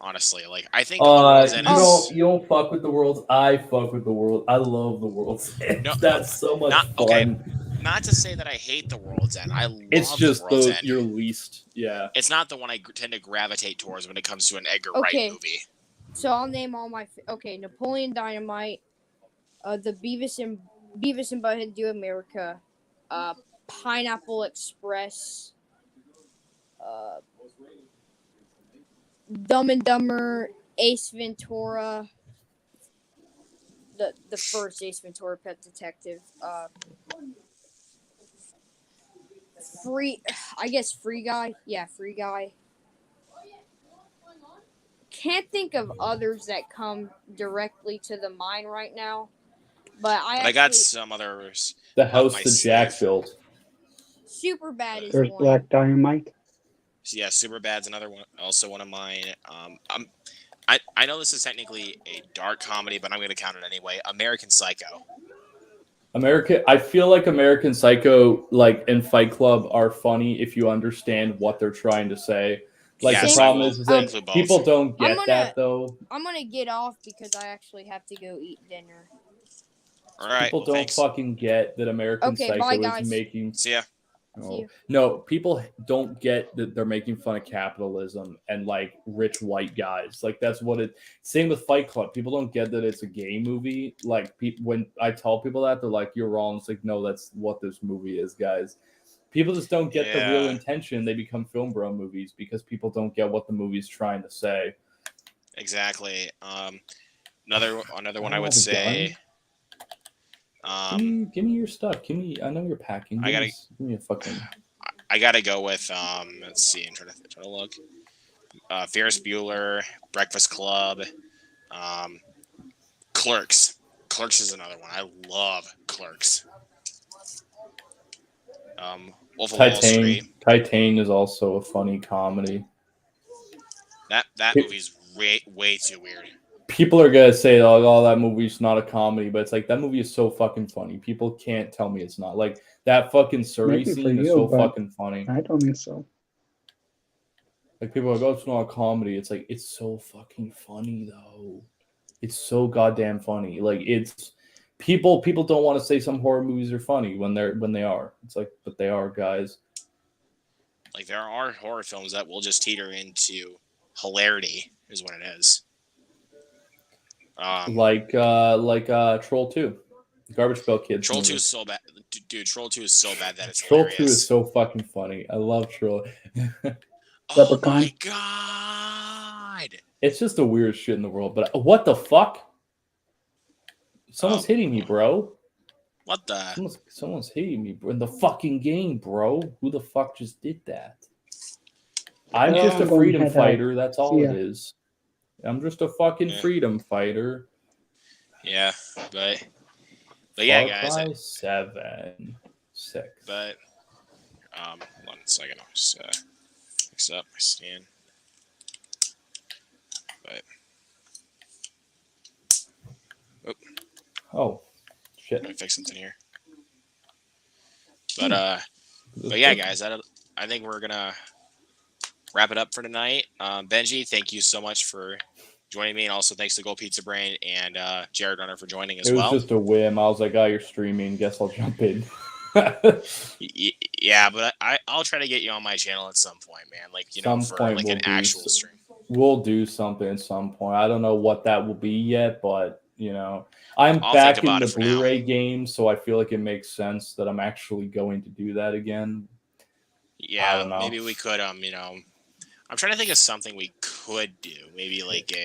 Speaker 3: Honestly, like I think The World's End
Speaker 4: you don't fuck with The World's. I fuck with The World. I love The World's End.
Speaker 3: No,
Speaker 4: that's so much fun.
Speaker 3: Okay. Not to say that I hate The World's End. I love
Speaker 4: it's just
Speaker 3: The World's End.
Speaker 4: Your least. Yeah.
Speaker 3: It's not the one I tend to gravitate towards when it comes to an Edgar Wright movie.
Speaker 5: So I'll name all my. Napoleon Dynamite, the Beavis and Butthead Do America, Pineapple Express, Dumb and Dumber, Ace Ventura, the first Ace Ventura: Pet Detective, Free Guy. Yeah, Free Guy. Can't think of others that come directly to the mind right now, but I
Speaker 3: got some others.
Speaker 4: The House that Jack built.
Speaker 5: Superbad is
Speaker 2: There's
Speaker 5: one.
Speaker 2: Black Dynamite.
Speaker 3: Yeah, Superbad's another one. Also one of mine. I know this is technically a dark comedy, but I'm going to count it anyway. American Psycho.
Speaker 4: I feel like American Psycho, like and Fight Club, are funny if you understand what they're trying to say. Like the problem is that people don't get that though.
Speaker 5: I'm gonna get off because I actually have to go eat dinner.
Speaker 3: All right.
Speaker 4: People don't fucking get that American Psycho is making.
Speaker 3: See ya.
Speaker 4: No, people don't get that they're making fun of capitalism and like rich white guys. Like that's what it. Same with Fight Club. People don't get that it's a gay movie. Like when I tell people that, they're like, "You're wrong." It's like, no, that's what this movie is, guys. People just don't get the real intention. They become film bro movies because people don't get what the movie's trying to say.
Speaker 3: Exactly. Another one I would say.
Speaker 4: Give me your stuff. I know you're packing. Give me a fucking.
Speaker 3: I gotta go with let's see. I'm trying to look. Ferris Bueller, Breakfast Club, Clerks. Clerks is another one. I love Clerks. Wolf of Wall Street.
Speaker 4: Titan is also a funny comedy.
Speaker 3: That movie's way too weird.
Speaker 4: People are gonna say, "Oh, that movie's not a comedy," but it's like that movie is so fucking funny. People can't tell me it's not. Like that fucking Surrey scene is so fucking funny.
Speaker 2: I don't think so.
Speaker 4: Like people are like, "Oh, it's not a comedy." It's like it's so fucking funny though. It's so goddamn funny. Like it's people don't want to say some horror movies are funny when they are. It's like, but they are, guys.
Speaker 3: Like there are horror films that will just teeter into hilarity, is what it is.
Speaker 4: Like Troll 2, Garbage Pail Kids.
Speaker 3: Troll 2 is so bad, dude. Troll 2 is so bad that it's
Speaker 4: Troll
Speaker 3: hilarious.
Speaker 4: 2 is so fucking funny. I love Troll.
Speaker 3: Oh my god!
Speaker 4: It's just the weirdest shit in the world. But what the fuck? Someone's hitting me, bro.
Speaker 3: What the?
Speaker 4: Someone's hitting me in the fucking game, bro. Who the fuck just did that? I'm just a freedom fighter. That's all it is. I'm just a fucking freedom fighter.
Speaker 3: Yeah, but yeah, guys.
Speaker 4: 7, 6.
Speaker 3: But hold on a second. I'll just fix up my stand. But
Speaker 4: oh shit!
Speaker 3: Let me fix something here. But yeah, guys, I think we're gonna wrap it up for tonight. Benji, thank you so much for joining me, and also thanks to Gold Pizza Brain and Jared Runner for joining as well.
Speaker 4: It was just a whim. I was like, "Oh, you're streaming. Guess I'll jump in."
Speaker 3: Yeah, but I'll try to get you on my channel at some point, man. Like for like an actual stream.
Speaker 4: We'll do something at some point. I don't know what that will be yet, but I'm back in the Blu-ray game, so I feel like it makes sense that I'm actually going to do that again.
Speaker 3: Yeah, maybe we could. I'm trying to think of something we could do. Maybe like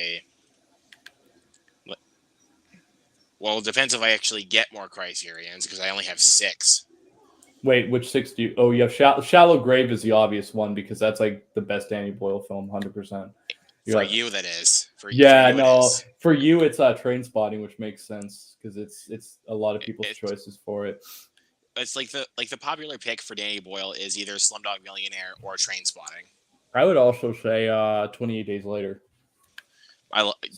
Speaker 3: well, it depends if I actually get more Criterions because I only have 6.
Speaker 4: Wait, which 6 do you? Oh, you have Shallow Grave is the obvious one because that's like the best Danny Boyle film, 100%.
Speaker 3: For you, that is.
Speaker 4: For you, it's Trainspotting, which makes sense because it's a lot of people's choices for it.
Speaker 3: It's like the popular pick for Danny Boyle is either Slumdog Millionaire or Trainspotting.
Speaker 4: I would also say 28 Days Later.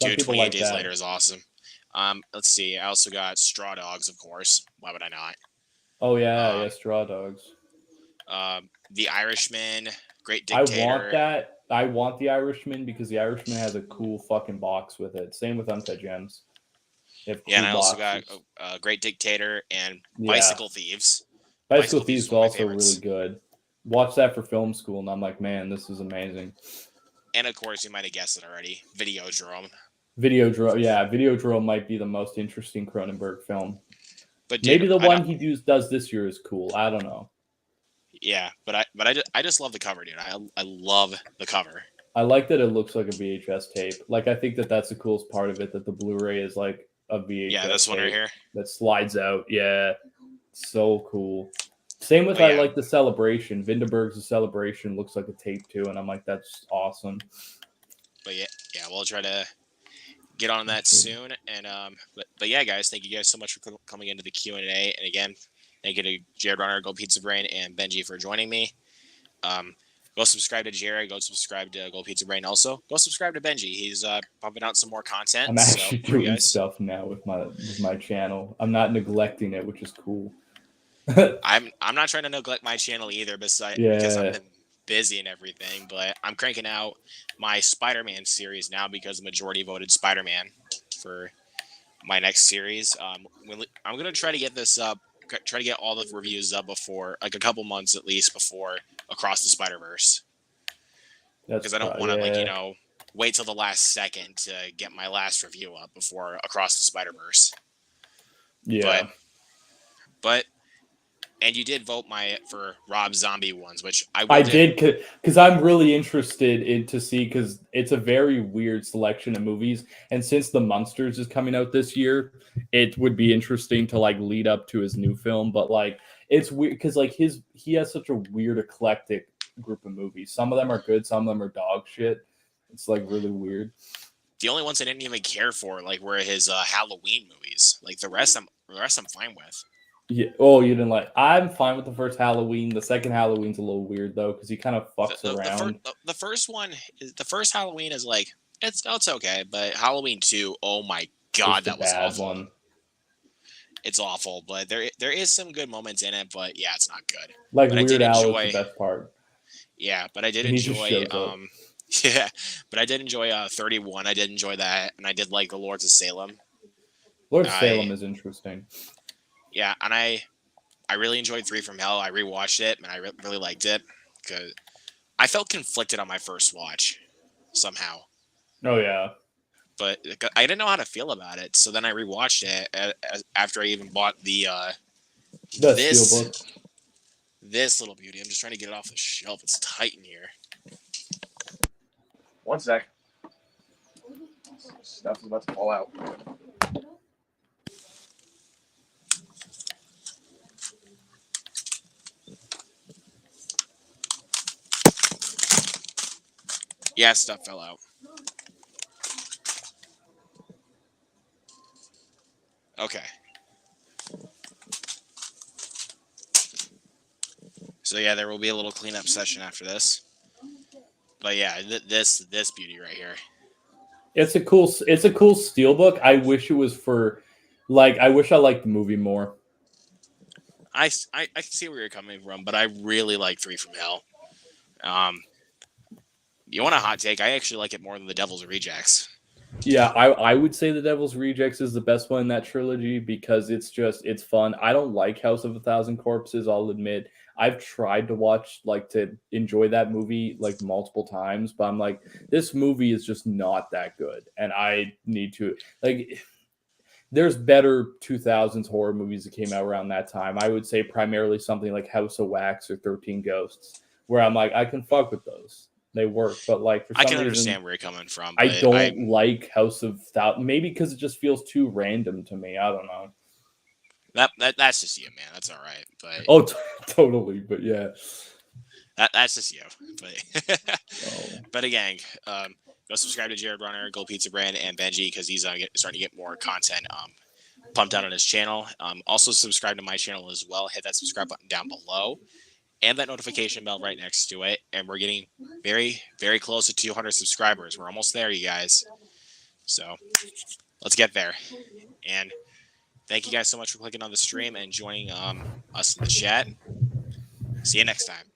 Speaker 3: Dude, 28 Days Later is awesome. Let's see. I also got Straw Dogs, of course. Why would I not?
Speaker 4: Oh yeah, Straw Dogs.
Speaker 3: The Irishman, Great Dictator.
Speaker 4: I want The Irishman because The Irishman has a cool fucking box with it. Same with Uncut Gems.
Speaker 3: And I also got Great Dictator and Bicycle Thieves.
Speaker 4: Bicycle Thieves is also really good. Watch that for film school, and I'm like, man, this is amazing.
Speaker 3: And of course, you might have guessed it already, Videodrome.
Speaker 4: Videodrome might be the most interesting Cronenberg film. But dude, maybe the one he does this year is cool. I don't know.
Speaker 3: Yeah, but I just love the cover, dude. I love the cover.
Speaker 4: I like that it looks like a VHS tape. Like I think that's the coolest part of it, that the Blu-ray is like a VHS.
Speaker 3: Yeah, this one right here
Speaker 4: that slides out. Yeah, so cool. Same with I like the Celebration. Vinterberg's The Celebration looks like a tape too, and I'm like, that's awesome.
Speaker 3: But yeah, we'll try to get on that soon. And but yeah, guys, thank you guys so much for coming into the Q&A. And again, thank you to Jared Runner, Gold Pizza Brain, and Benji for joining me. Go subscribe to Jared. Go subscribe to Gold Pizza Brain. Also, go subscribe to Benji. He's pumping out some more content.
Speaker 4: I'm actually doing stuff now with my channel. I'm not neglecting it, which is cool.
Speaker 3: I'm not trying to neglect my channel either, because I've been busy and everything. But I'm cranking out my Spider-Man series now because the majority voted Spider-Man for my next series. I'm gonna try to get this up. Try to get all the reviews up before, like a couple months at least, before Across the Spider-Verse. Because I don't want to, wait till the last second to get my last review up before Across the Spider-Verse.
Speaker 4: Yeah.
Speaker 3: But and you did vote for Rob Zombie ones, which
Speaker 4: I did because I'm really interested in to see, because it's a very weird selection of movies, and since The Munsters is coming out this year, it would be interesting to like lead up to his new film. But like it's weird because like he has such a weird eclectic group of movies. Some of them are good, some of them are dog shit. It's like really weird.
Speaker 3: The only ones I didn't even care for were his Halloween movies. Like the rest I'm fine with.
Speaker 4: Yeah. Oh, you didn't like? I'm fine with the first Halloween. The second Halloween's a little weird though, because he kind of fucks around.
Speaker 3: The first Halloween is like it's okay, but Halloween 2, oh my god, that was awful. One. It's awful, but there is some good moments in it, but yeah, it's not good.
Speaker 4: Like Weird Al is the best part.
Speaker 3: Yeah, but I did enjoy. Yeah, but I did enjoy 31. I did enjoy that, and I did like the Lords of Salem.
Speaker 4: Lords of Salem is interesting.
Speaker 3: Yeah, and I really enjoyed 3 from Hell. I rewatched it, and I really liked it because I felt conflicted on my first watch somehow.
Speaker 4: Oh yeah,
Speaker 3: but I didn't know how to feel about it. So then I rewatched it after I even bought this little beauty. I'm just trying to get it off the shelf. It's tight in here. One sec. Stuff is about to fall out. Yeah, stuff fell out. Okay. So yeah, there will be a little cleanup session after this. But yeah, this beauty right here.
Speaker 4: It's a cool steelbook. I wish it was for, like, I wish I liked the movie more.
Speaker 3: I can see where you're coming from, but I really like 3 from Hell. You want a hot take? I actually like it more than The Devil's Rejects.
Speaker 4: Yeah, I would say The Devil's Rejects is the best one in that trilogy because it's fun. I don't like House of a Thousand Corpses, I'll admit. I've tried to enjoy that movie like multiple times, but I'm like, this movie is just not that good. And I need to, like, there's better 2000s horror movies that came out around that time. I would say primarily something like House of Wax or 13 Ghosts, where I'm like, I can fuck with those. They work, but like for some
Speaker 3: I can
Speaker 4: reason,
Speaker 3: understand where you're coming from.
Speaker 4: I don't like House of Thousand. Maybe because it just feels too random to me. I don't know.
Speaker 3: That's just you, man. That's all right.
Speaker 4: But totally. But yeah,
Speaker 3: that's just you. But but again, go subscribe to Jared Runner, Gold Pizza Brand, and Benji because he's starting to get more content pumped out on his channel. Also subscribe to my channel as well. Hit that subscribe button down below. And that notification bell right next to it. And we're getting very, very close to 200 subscribers. We're almost there, you guys. So let's get there. And thank you guys so much for clicking on the stream and joining us in the chat. See you next time.